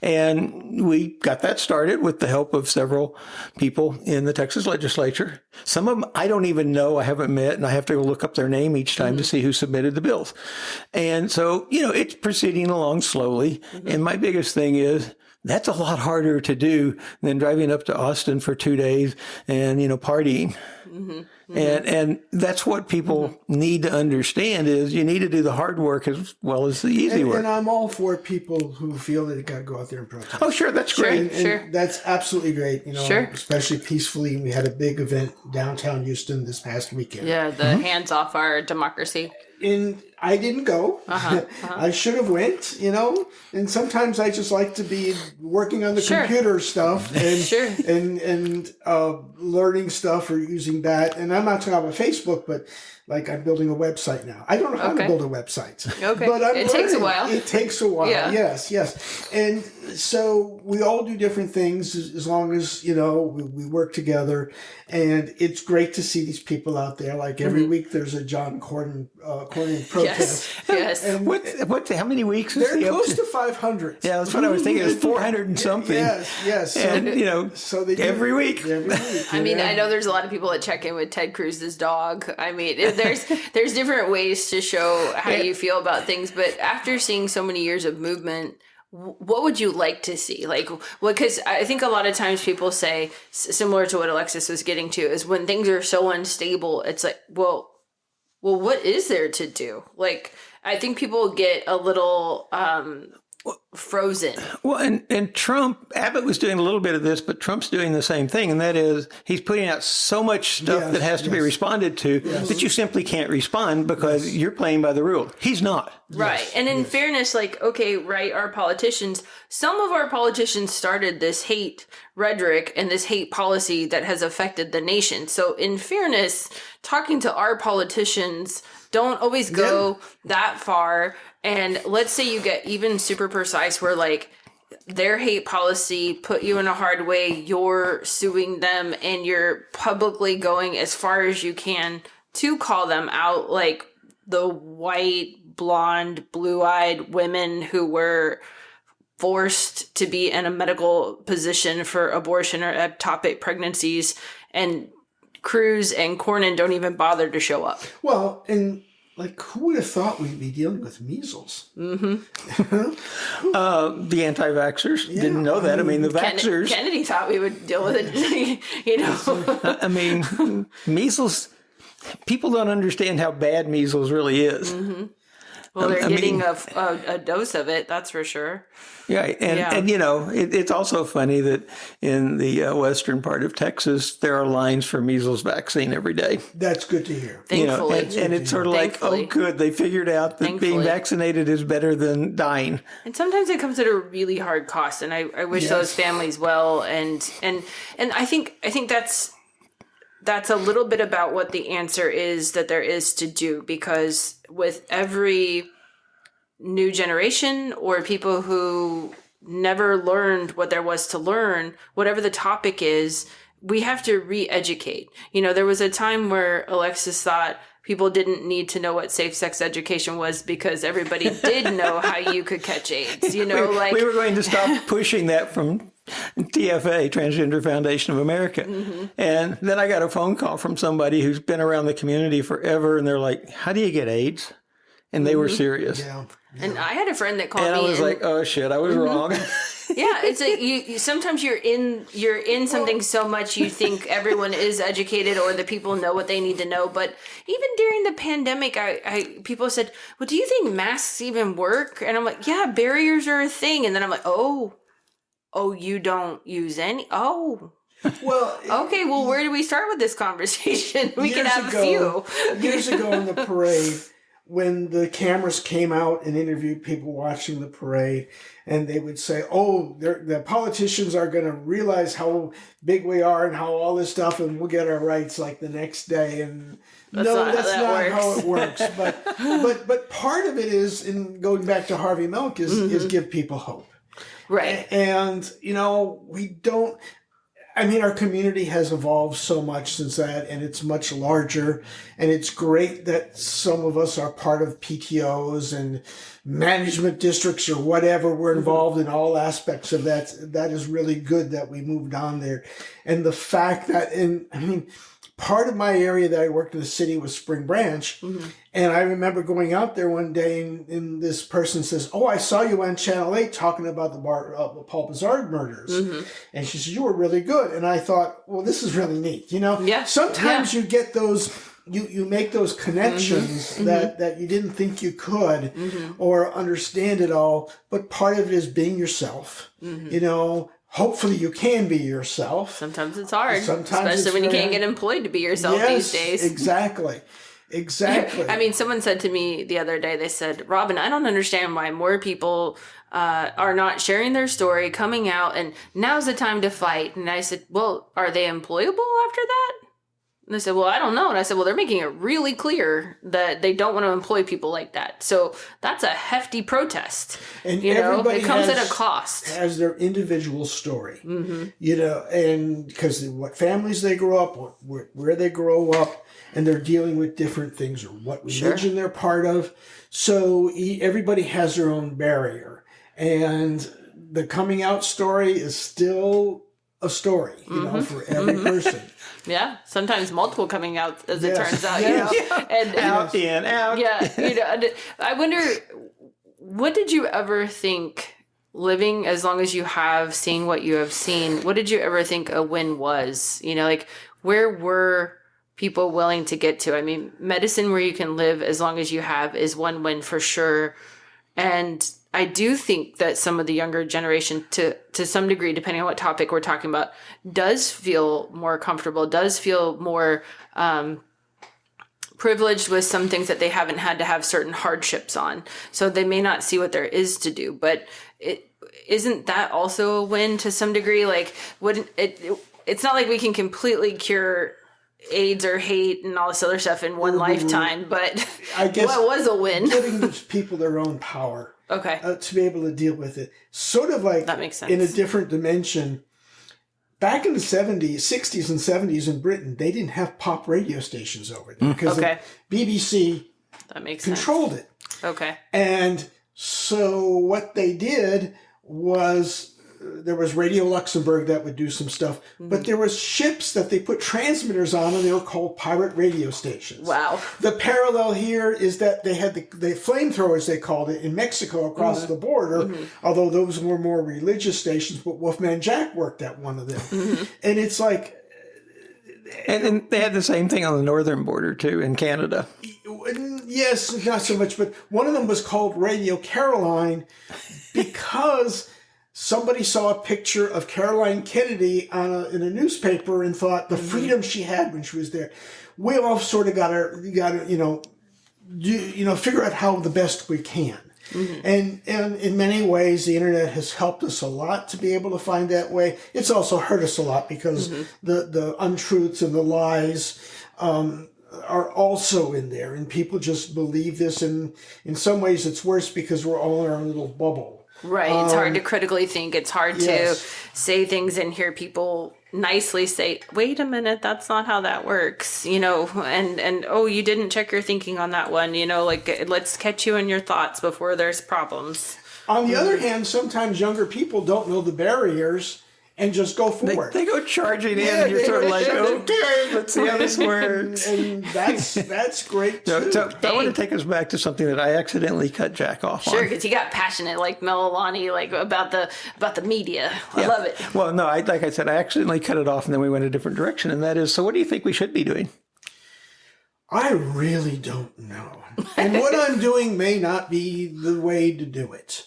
And we got that started with the help of several people in the Texas legislature. Some of them I don't even know, I haven't met, and I have to go look up their name each time to see who submitted the bills. And so, it's proceeding along slowly. And my biggest thing is, that's a lot harder to do than driving up to Austin for 2 days and, partying. And that's what people need to understand is you need to do the hard work as well as the easy work. And I'm all for people who feel that they got to go out there and protest. Oh, sure. That's great. And that's absolutely great. Especially peacefully. We had a big event downtown Houston this past weekend. Yeah. The hands off our democracy. And I didn't go. I should have went, and sometimes I just like to be working on the computer stuff and learning stuff or using that. And I'm not talking about Facebook, but like I'm building a website now. I don't know how to build a website. Okay. But it takes a while. It takes a while. Yeah. Yes. And so we all do different things as long as, we work together. And it's great to see these people out there. Like every week there's a John Cornyn protest. Yes. And how many weeks is they're close to 500. Yeah, that's what I was thinking. It's 400 and something. Yes. And, so they every week. I mean, I know there's a lot of people that check in with Ted Cruz's dog. I mean, there's different ways to show how you feel about things. But after seeing so many years of movement, what would you like to see? Because I think a lot of times people say, similar to what Alexis was getting to, is when things are so unstable, it's like, well, what is there to do? I think people get a little frozen. Well, and Trump, Abbott was doing a little bit of this, but Trump's doing the same thing. And that is, he's putting out so much stuff that has to be responded to that you simply can't respond because you're playing by the rule. He's not. Right. Yes. And in fairness, our politicians, some of our politicians started this hate rhetoric and this hate policy that has affected the nation. So in fairness, talking to our politicians, don't always go that far. And let's say you get even super precise where their hate policy put you in a hard way, you're suing them and you're publicly going as far as you can to call them out, like the white, blonde, blue-eyed women who were forced to be in a medical position for abortion or ectopic pregnancies, and Cruz and Cornyn don't even bother to show up. Well, and who would have thought we'd be dealing with measles? The anti-vaxxers didn't know that. I mean, the vaxxers... Kennedy thought we would deal with it, I mean, measles... People don't understand how bad measles really is. Well, they're getting a dose of it, that's for sure. Yeah, and it's also funny that in the western part of Texas, there are lines for measles vaccine every day. That's good to hear. Thankfully. And it's sort of like, oh, good, they figured out that being vaccinated is better than dying. And sometimes it comes at a really hard cost, and I wish those families well. And I think that's a little bit about what the answer is that there is to do, because with every new generation or people who never learned what there was to learn, whatever the topic is, we have to re-educate. There was a time where Alexis thought people didn't need to know what safe sex education was because everybody did know how you could catch AIDS. We were going to stop pushing that from TFA, Transgender Foundation of America. Mm-hmm. And then I got a phone call from somebody who's been around the community forever, and they're like, how do you get AIDS? And they were serious. Yeah. And I had a friend that called me. And I was like, oh shit, I was wrong. Yeah, it's you sometimes you're in something so much you think everyone is educated or the people know what they need to know. But even during the pandemic, people said, well, do you think masks even work? And I'm like, yeah, barriers are a thing. And then I'm like, oh, you don't use any? Oh. Well, okay, well, where do we start with this conversation? We can have a few. Years ago in the parade, when the cameras came out and interviewed people watching the parade, and they would say, oh, the politicians are going to realize how big we are and how all this stuff, and we'll get our rights like the next day. And that's not how it works. But part of it is, in going back to Harvey Milk, is give people hope. Right. And, we don't... our community has evolved so much since that, and it's much larger. And it's great that some of us are part of PTOs and management districts or whatever. We're involved in all aspects of that. That is really good that we moved on there. And the fact that, part of my area that I worked in the city was Spring Branch. Mm-hmm. And I remember going out there one day and this person says, oh, I saw you on Channel 8 talking about the Paul Bizarre murders. Mm-hmm. And she said, you were really good. And I thought, well, this is really neat. Sometimes you get those, you make those connections mm-hmm. that you didn't think you could mm-hmm. or understand it all. But part of it is being yourself, Hopefully you can be yourself. Sometimes it's hard, especially when you can't get employed to be yourself these days. Exactly. Someone said to me the other day, they said, Robin, I don't understand why more people are not sharing their story, coming out, and now's the time to fight. And I said, well, are they employable after that? And they said, well, I don't know. And I said, well, they're making it really clear that they don't want to employ people like that. So that's a hefty protest. And it comes at a cost. Has their individual story, and because what families they grow up, where they grow up, and they're dealing with different things or what religion they're part of. So everybody has their own barrier. And the coming out story is still a story, for every person. Yeah, sometimes multiple coming out, as it turns out. And out. Yeah, I wonder, what did you ever think, living as long as you have, seeing what you have seen, what did you ever think a win was? Where were people willing to get to? Medicine where you can live as long as you have is one win for sure. And I do think that some of the younger generation, to some degree, depending on what topic we're talking about, does feel more comfortable, does feel more privileged with some things that they haven't had to have certain hardships on. So they may not see what there is to do, but isn't that also a win to some degree? It's not like we can completely cure AIDS or hate and all this other stuff in one lifetime, but I guess what was a win? Giving those people their own power. Okay. To be able to deal with it. Sort of like that makes sense. In a different dimension. Back in the 60s and 70s in Britain, they didn't have pop radio stations over there because the BBC controlled it. Okay. And so what they did was, there was Radio Luxembourg that would do some stuff, but there was ships that they put transmitters on, and they were called pirate radio stations. Wow. The parallel here is that they had the flamethrowers, they called it, in Mexico across the border, although those were more religious stations, but Wolfman Jack worked at one of them. And it's like... And they had the same thing on the northern border, too, in Canada. yes, not so much, but one of them was called Radio Caroline because somebody saw a picture of Caroline Kennedy in a newspaper and thought the freedom she had when she was there. We all sort of got to figure out how the best we can. Mm-hmm. And in many ways, the internet has helped us a lot to be able to find that way. It's also hurt us a lot because the untruths and the lies are also in there, and people just believe this. And in some ways, it's worse because we're all in our little bubble. Right. It's hard to critically think. It's hard to say things and hear people nicely say, wait a minute, that's not how that works, and oh, you didn't check your thinking on that one, let's catch you in your thoughts before there's problems. On the other hand, sometimes younger people don't know the barriers and just go forward. They go charging in, and you're sort of like, okay, let's see how this works. And that's great, too. So I want to take us back to something that I accidentally cut Jack off on. Sure, because he got passionate like Melanie, about the media. I love it. Well, no, like I said, I accidentally cut it off, and then we went a different direction, and that is, so what do you think we should be doing? I really don't know. And what I'm doing may not be the way to do it.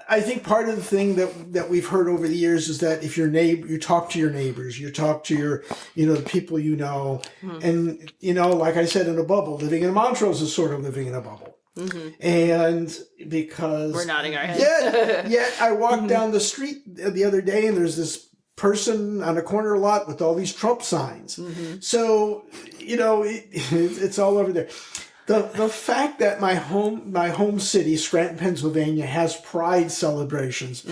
I think part of the thing that we've heard over the years is that if you talk to your neighbors, you talk to your, the people you know, and, like I said, in a bubble, living in Montrose is sort of living in a bubble. Mm-hmm. And because... We're nodding our heads. Yet I walked down the street the other day and there's this person on a corner lot with all these Trump signs. Mm-hmm. So, it's all over there. The fact that my home city, Scranton, Pennsylvania, has Pride celebrations,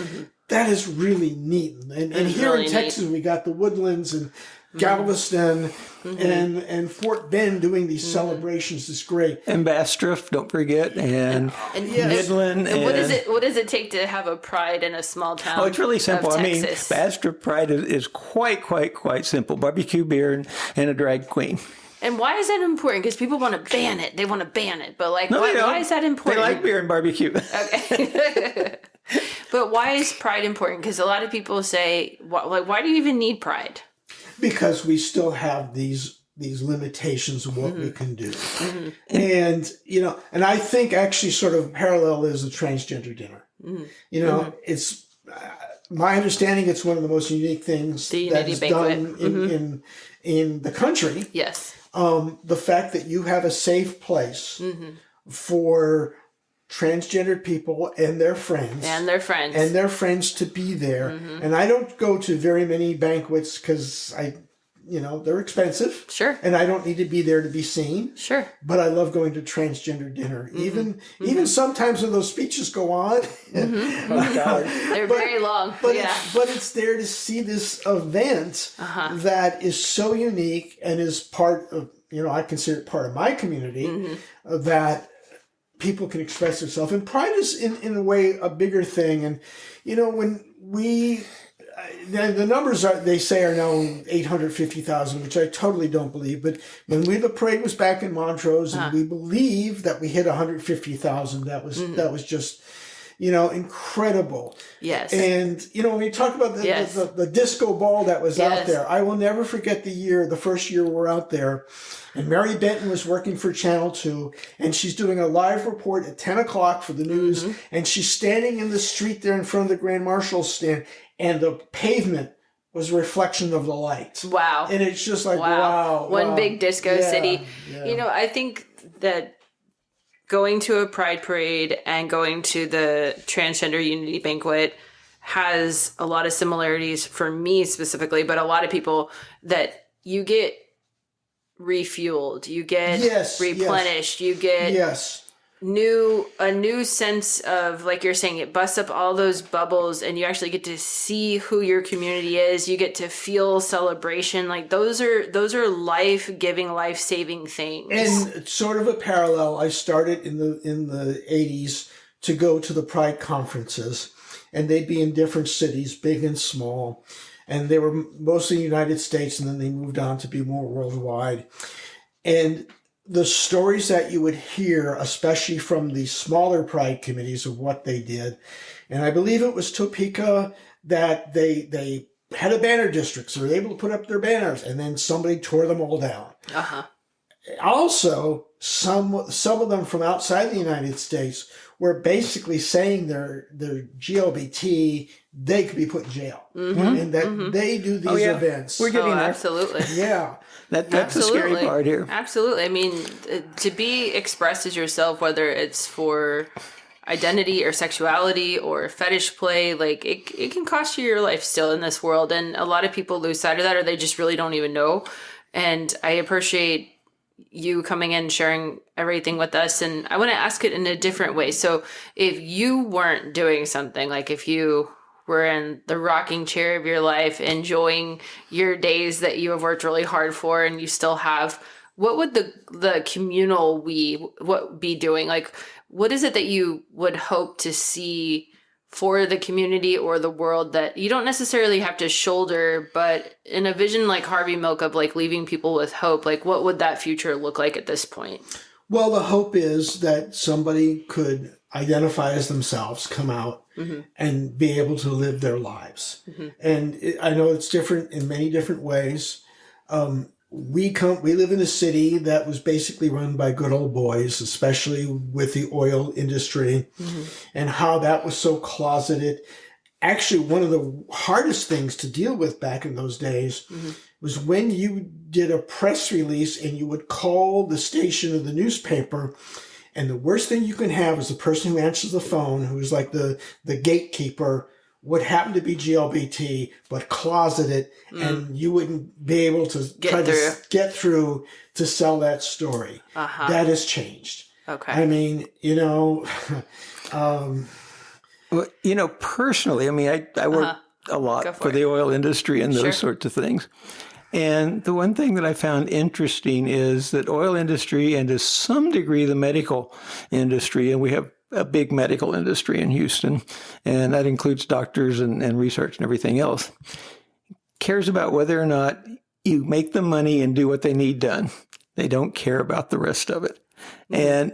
that is really neat. And here really in Texas, we got the Woodlands and Galveston and Fort Bend doing these celebrations is great. And Bastrop, don't forget, and Midland. And what does it take to have a Pride in a small town? Oh, it's really simple. I mean, Bastrop Pride is quite simple. Barbecue, beer, and a drag queen. And why is that important? Because people want to ban it. They want to ban it. But why is that important? They like beer and barbecue. Okay. But why is Pride important? Because a lot of people say, why do you even need Pride? Because we still have these limitations of what we can do. Mm-hmm. And, and I think actually sort of parallel is the transgender dinner. Mm-hmm. It's... my understanding, it's one of the most unique things that is done in the country. Yes. The fact that you have a safe place for transgendered people and their friends. And their friends to be there. Mm-hmm. And I don't go to very many banquets because they're expensive. Sure. And I don't need to be there to be seen. Sure. But I love going to transgender dinner. Mm-hmm. Even sometimes when those speeches go on. Mm-hmm. They're very long. But it's there to see this event that is so unique and is part of, I consider it part of my community that people can express themselves. And Pride is in a way a bigger thing. And, when the numbers they say are now 850,000, which I totally don't believe. But when the parade was back in Montrose, and we believe that we hit 150,000, that was just, incredible. Yes. And when we talk about the disco ball that was out there, I will never forget the first year we were out there. And Mary Benton was working for Channel 2, and she's doing a live report at 10 o'clock for the news, and she's standing in the street there in front of the Grand Marshal's stand, and the pavement was a reflection of the light. Wow. And it's just like, wow. One big disco city. Yeah. I think that going to a Pride parade and going to the Transgender Unity Banquet has a lot of similarities for me specifically, but a lot of people that you get refueled, you get replenished, you get a new sense of, like you're saying, it busts up all those bubbles and you actually get to see who your community is. You get to feel celebration. Like those are life-giving, life-saving things. And sort of a parallel, I started in the 80s to go to the Pride conferences, and they'd be in different cities, big and small. And they were mostly United States, and then they moved on to be more worldwide. And the stories that you would hear, especially from the smaller Pride committees of what they did, and I believe it was Topeka that they had a banner district, so they were able to put up their banners, and then somebody tore them all down. Also, some of them from outside the United States were basically saying they're GLBT, they could be put in jail, and that they do these events. We're getting there. Absolutely. Yeah. That's the scary part here. Absolutely. I mean, to be expressed as yourself, whether it's for identity or sexuality or fetish play, like it can cost you your life still in this world. And a lot of people lose sight of that, or they just really don't even know. And I appreciate you coming in and sharing everything with us. And I want to ask it in a different way. So if you weren't doing something, like if you were in the rocking chair of your life, enjoying your days that you have worked really hard for and you still have, what would the communal what be doing? Like, what is it that you would hope to see for the community or the world that you don't necessarily have to shoulder, but in a vision like Harvey Milk of like leaving people with hope, like what would that future look like at this point? Well, the hope is that somebody could identify as themselves, come out, and be able to live their lives. And I know it's different in many different ways. We live in a city that was basically run by good old boys, especially with the oil industry, and how that was so closeted. Actually, one of the hardest things to deal with back in those days was when you did a press release and you would call the station of the newspaper, and the worst thing you can have is the person who answers the phone, who's like the gatekeeper, would happen to be GLBT, but closeted, and you wouldn't be able to get through to sell that story. That has changed. Okay. I mean, Well, personally, I mean, I work a lot for the oil industry and those sorts of things. And the one thing that I found interesting is that oil industry and to some degree the medical industry, and we have a big medical industry in Houston, and that includes doctors and research and everything else, cares about whether or not you make the money and do what they need done. They don't care about the rest of it. And,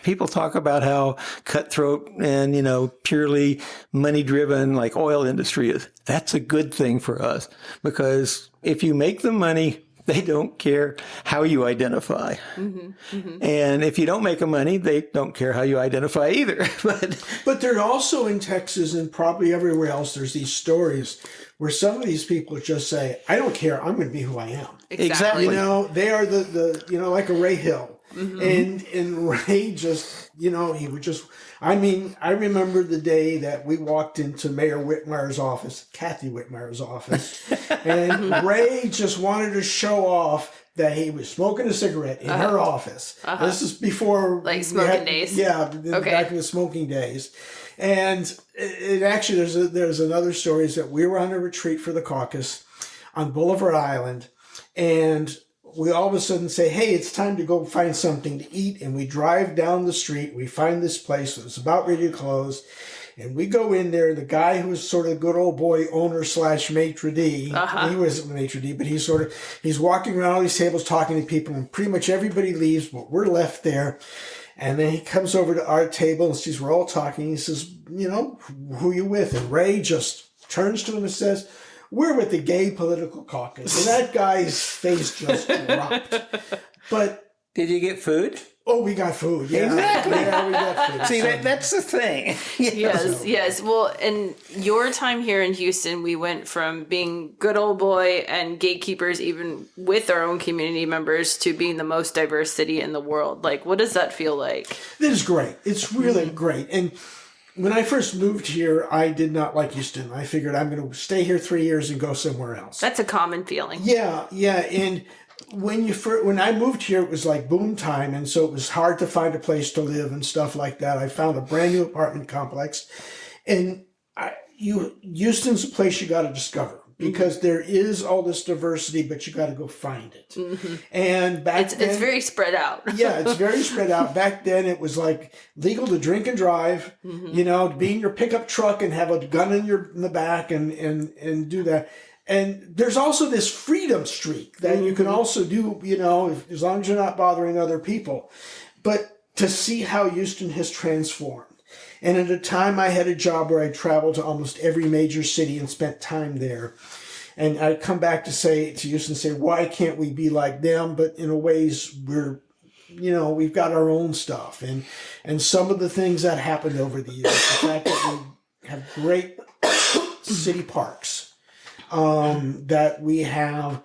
people talk about how cutthroat and, purely money driven like oil industry is. That's a good thing for us because if you make the money, they don't care how you identify. And if you don't make the money, they don't care how you identify either. But there are also in Texas and probably everywhere else, there's these stories where some of these people just say, I don't care, I'm going to be who I am. Exactly. They are the like a Ray Hill. And Ray just, he would just, I remember the day that we walked into Mayor Whitmire's office, Kathy Whitmire's office, and Ray just wanted to show off that he was smoking a cigarette in her office. This is before... Like smoking days? Yeah, back in the smoking days. And it actually, there's another story is that we were on a retreat for the caucus on Boulevard Island, and we all of a sudden say, hey, it's time to go find something to eat. And we drive down the street. We find this place that was about ready to close. And we go in there. The guy who was sort of good old boy owner / maitre d', he wasn't maitre d', but he's walking around all these tables talking to people. And pretty much everybody leaves, but we're left there. And then he comes over to our table and sees we're all talking. He says, who are you with? And Ray just turns to him and says, we're with the Gay Political Caucus. And that guy's face just dropped. But did you get food? Oh, we got food. Yeah. Exactly. Yeah, we got food. See, that's the thing. Yes. Well, in your time here in Houston, we went from being good old boy and gatekeepers, even with our own community members, to being the most diverse city in the world. Like, what does that feel like? It is great. It's really great. And when I first moved here, I did not like Houston. I figured I'm going to stay here 3 years and go somewhere else. That's a common feeling. Yeah. And when I moved here, it was like boom time, and so it was hard to find a place to live and stuff like that. I found a brand new apartment complex, and Houston's a place you got to discover because there is all this diversity, but you got to go find it. And back then, it's very spread out. Yeah, it's very spread out. Back then, it was like legal to drink and drive. To be in your pickup truck and have a gun in the back and do that. And there's also this freedom streak that you can also do, as long as you're not bothering other people. But to see how Houston has transformed. And at a time I had a job where I traveled to almost every major city and spent time there. And I come back to Houston and say, why can't we be like them? But in a ways we've got our own stuff. And some of the things that happened over the years, the fact that we have great city parks, that we have,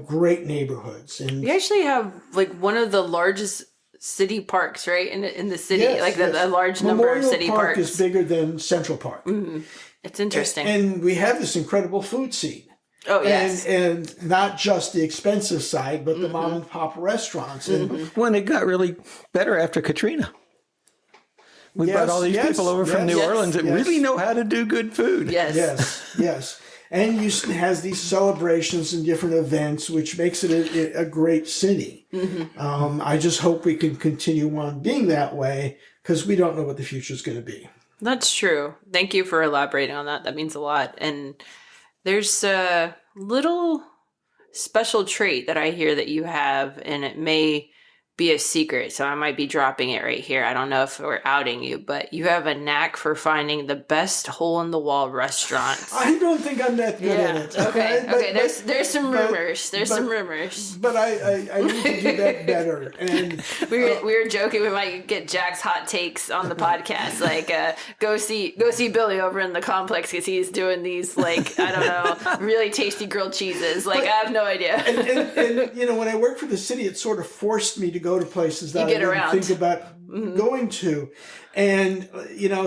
great neighborhoods. And we actually have like one of the largest city parks, right? In the city, yes, like yes. a large number Memorial of city Park parks. is bigger than Central Park. Mm-hmm. It's interesting. And we have this incredible food scene. Oh, yes. And not just the expensive side, but the mom and pop restaurants. And When it got really better after Katrina. We brought all these people over from New Orleans that really know how to do good food. Yes. And Houston has these celebrations and different events, which makes it a great city. I just hope we can continue on being that way, because we don't know what the future is going to be. That's true. Thank you for elaborating on that. That means a lot. And there's a little special trait that I hear that you have, and it may be a secret, so I might be dropping it right here. I don't know if we're outing you, but you have a knack for finding the best hole-in-the-wall restaurants. I don't think I'm that good at it. Okay. There's some rumors. Some rumors. But I need to do that better. And we were joking we might get Jack's hot takes on the podcast. Like, go see Billy over in the complex because he's doing these, like, I don't know, really tasty grilled cheeses. Like, I have no idea. And when I worked for the city, it sort of forced me to go to places that I didn't think about going to. And,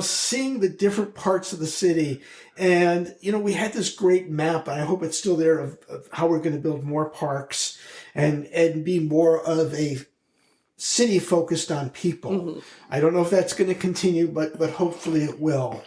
seeing the different parts of the city. And, we had this great map, and I hope it's still there, of how we're going to build more parks and be more of a city focused on people. I don't know if that's going to continue, but hopefully it will.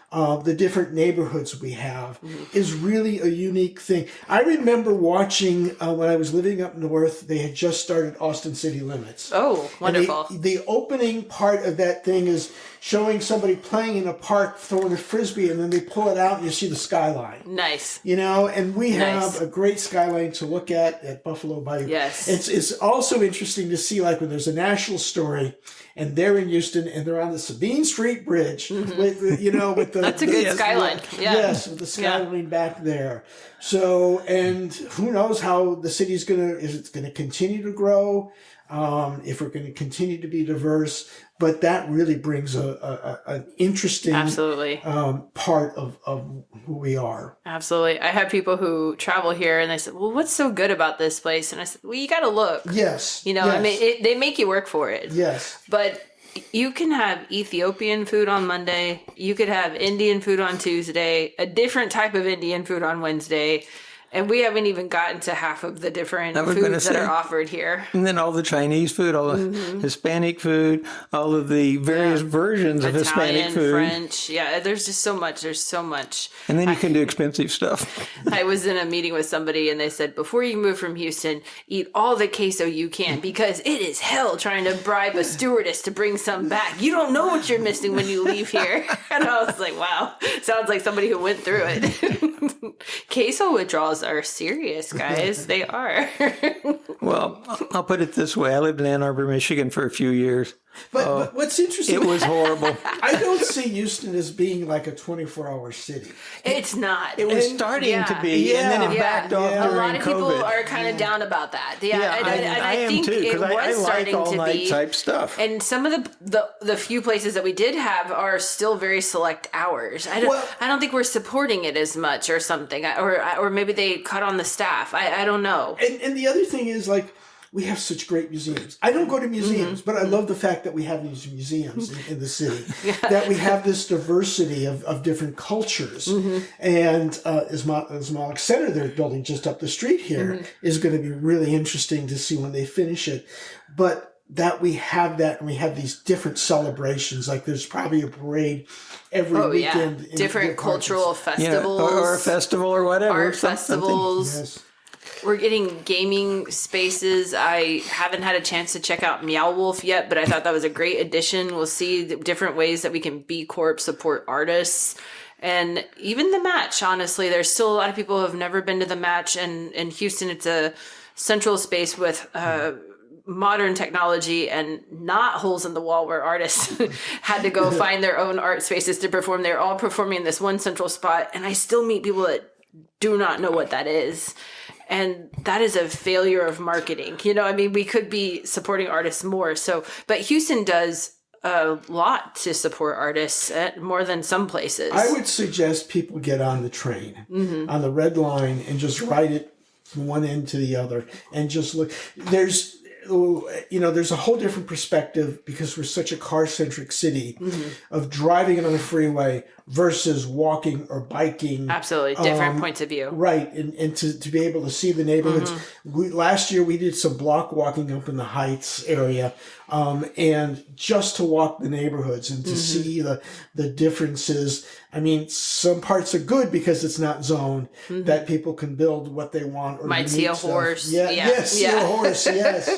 The different neighborhoods we have is really a unique thing. I remember watching when I was living up north, they had just started Austin City Limits. Oh, wonderful. The opening part of that thing is showing somebody playing in a park throwing a frisbee, and then they pull it out and you see the skyline. Nice. And we have a great skyline to look at Buffalo Bayou. Yes. It's also interesting to see, like, when there's a national story and they're in Houston and they're on the Sabine Street Bridge with the that's a good skyline. Yes, with the skyline back there. So, and who knows how the city's is it going to continue to grow? If we're going to continue to be diverse, but that really brings an interesting absolutely part of who we are. Absolutely. I have people who travel here and they said, well, what's so good about this place? And I said, well, you got to look. Yes. I mean, they make you work for it. Yes. But you can have Ethiopian food on Monday. You could have Indian food on Tuesday, a different type of Indian food on Wednesday. And we haven't even gotten to half of the different foods that are offered here. And then all the Chinese food, all the Hispanic food, all of the various versions of Hispanic food. French. Yeah, there's just so much. There's so much. And then you can do expensive stuff. I was in a meeting with somebody and they said, before you move from Houston, eat all the queso you can because it is hell trying to bribe a stewardess to bring some back. You don't know what you're missing when you leave here. And I was like, wow, sounds like somebody who went through it. Queso withdrawals are serious, guys. They are. Well, I'll put it this way. I lived in Ann Arbor, Michigan for a few years. But what's interesting... It was horrible. I don't see Houston as being like a 24-hour city. It's not. It was starting to be, and then it backed off during COVID. A lot of people are kind of down about that. I am think too, because I like all-night type stuff. And some of the few places that we did have are still very select hours. I don't think we're supporting it as much or something. Or maybe they cut on the staff. I don't know. And the other thing is, like, we have such great museums. I don't go to museums, but I love the fact that we have these museums in the city, that we have this diversity of different cultures. And Ismailik Center they're building just up the street here is going to be really interesting to see when they finish it. But that we have that, and we have these different celebrations. Like, there's probably a parade every weekend. Yeah. Different cultural festivals. Or a festival or whatever. Art festivals. Yes. We're getting gaming spaces. I haven't had a chance to check out Meow Wolf yet, but I thought that was a great addition. We'll see the different ways that we can B Corp support artists. And even the Match, honestly, there's still a lot of people who have never been to the Match. And in Houston, it's a central space with modern technology and not holes in the wall where artists had to go find their own art spaces to perform. They're all performing in this one central spot. And I still meet people that do not know what that is. And that is a failure of marketing. You know, I mean, we could be supporting artists more. So, but Houston does a lot to support artists more than some places. I would suggest people get on the train, on the red line, and just ride it from one end to the other and just look. There's a whole different perspective because we're such a car-centric city of driving it on the freeway versus walking or biking. Absolutely. Different points of view. Right. And to be able to see the neighborhoods. Last year we did some block walking up in the Heights area. And just to walk the neighborhoods and to see the differences. I mean, some parts are good because it's not zoned, that people can build what they want. Or might see a stuff. horse. Yes, see a horse. Yes.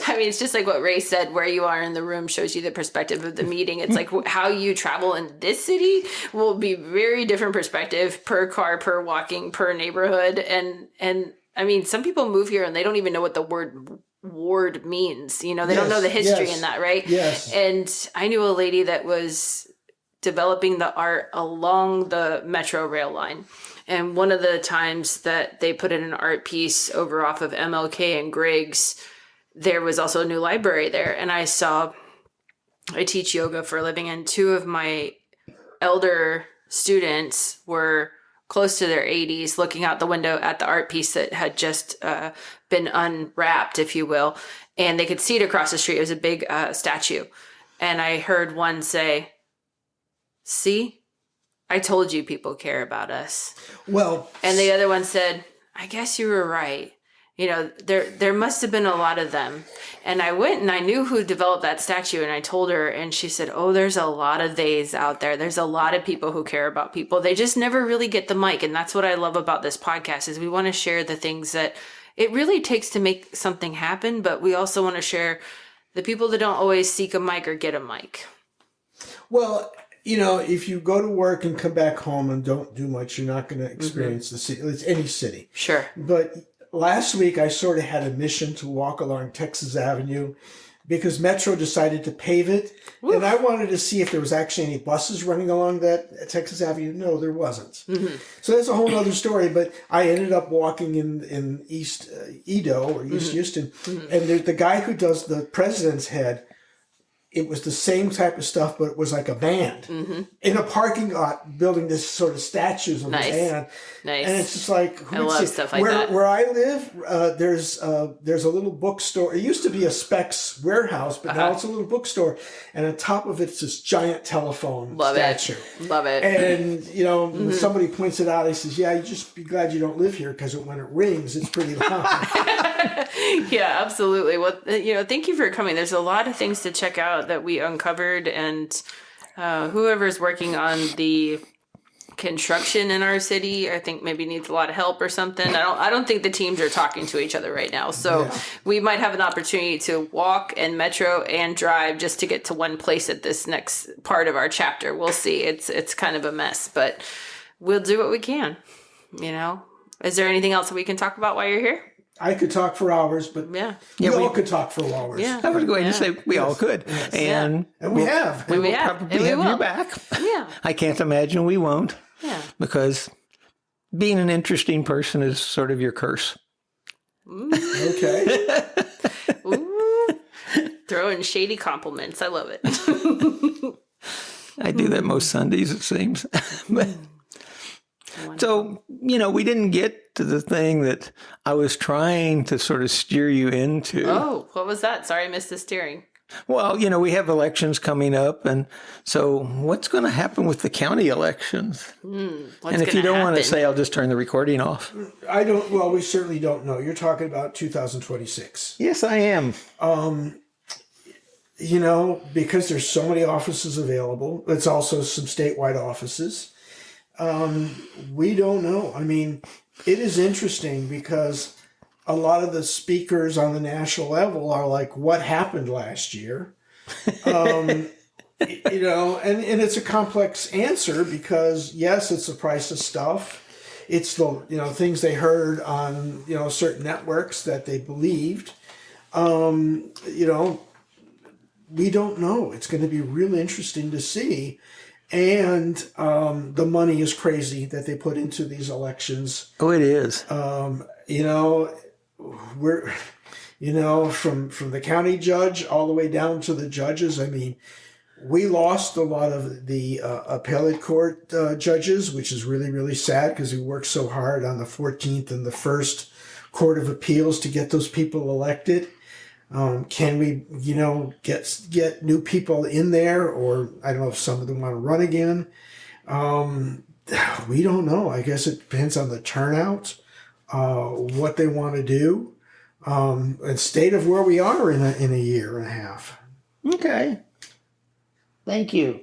I mean, it's just like what Ray said, where you are in the room shows you the perspective of the meeting. It's like how you travel in this city will be very different perspective per car, per walking, per neighborhood. And I mean, some people move here and they don't even know what the ward means. You know, they don't know the history in that, right? Yes. And I knew a lady that was developing the art along the metro rail line. And one of the times that they put in an art piece over off of MLK and Griggs, there was also a new library there. And I teach yoga for a living, and two of my elder students were close to their 80s looking out the window at the art piece that had just been unwrapped, if you will. And they could see it across the street. It was a big statue. And I heard one say, "See, I told you people care about us." Well, and the other one said, "I guess you were right. You know, there must have been a lot of them." And I went and I knew who developed that statue, and I told her, and she said, "Oh, there's a lot of theys out there. There's a lot of people who care about people. They just never really get the mic." And that's what I love about this podcast is we want to share the things that it really takes to make something happen, but we also want to share the people that don't always seek a mic or get a mic. Well, you know, if you go to work and come back home and don't do much, you're not going to experience the city. It's any city. Sure. But last week, I sort of had a mission to walk along Texas Avenue because Metro decided to pave it. Woo. And I wanted to see if there was actually any buses running along that Texas Avenue. No, there wasn't. So that's a whole other story. But I ended up walking in East Edo or East Houston. And the guy who does the President's Head, it was the same type of stuff, but it was like a band in a parking lot building this sort of statues of a band. Nice. And it's just like, I love stuff like that. Where I live, there's a little bookstore. It used to be a Specs warehouse, but now it's a little bookstore. And on top of it's this giant telephone statue. Love it. And, you know, when somebody points it out, he says, "Yeah, you just be glad you don't live here because when it rings, it's pretty loud." Yeah, absolutely. Well, you know, thank you for coming. There's a lot of things to check out that we uncovered, and whoever's working on the construction in our city, I think maybe needs a lot of help or something. I don't think the teams are talking to each other right now. So we might have an opportunity to walk and metro and drive just to get to one place at this next part of our chapter. We'll see. It's kind of a mess, but we'll do what we can. You know, is there anything else that we can talk about while you're here? I could talk for hours, but we all could talk for hours. Yeah. I would go ahead and say we all could. Yes. And we have. We will probably have you back. Yeah. I can't imagine we won't. Yeah. Because being an interesting person is sort of your curse. Okay. Ooh. Throwing shady compliments. I love it. I do that most Sundays, it seems. But, so, you know, we didn't get to the thing that I was trying to sort of steer you into. Oh, what was that? Sorry, I missed the steering. Well, you know, we have elections coming up. And so what's going to happen with the county elections? And if you don't want to say, I'll just turn the recording off. We certainly don't know. You're talking about 2026. Yes, I am. You know, because there's so many offices available. It's also some statewide offices. We don't know. I mean, it is interesting because a lot of the speakers on the national level are like, what happened last year? You know, and it's a complex answer because, yes, it's the price of stuff. It's the, you know, things they heard on, you know, certain networks that they believed. You know, we don't know. It's going to be really interesting to see. And the money is crazy that they put into these elections. Oh, it is. You know, we're, you know, from the county judge all the way down to the judges. I mean, we lost a lot of the appellate court judges, which is really, really sad because we worked so hard on the 14th and the 1st Court of Appeals to get those people elected. Can we, you know, get new people in there, or I don't know if some of them want to run again. We don't know. I guess it depends on the turnout, what they want to do, and state of where we are in a year and a half. Okay. Thank you.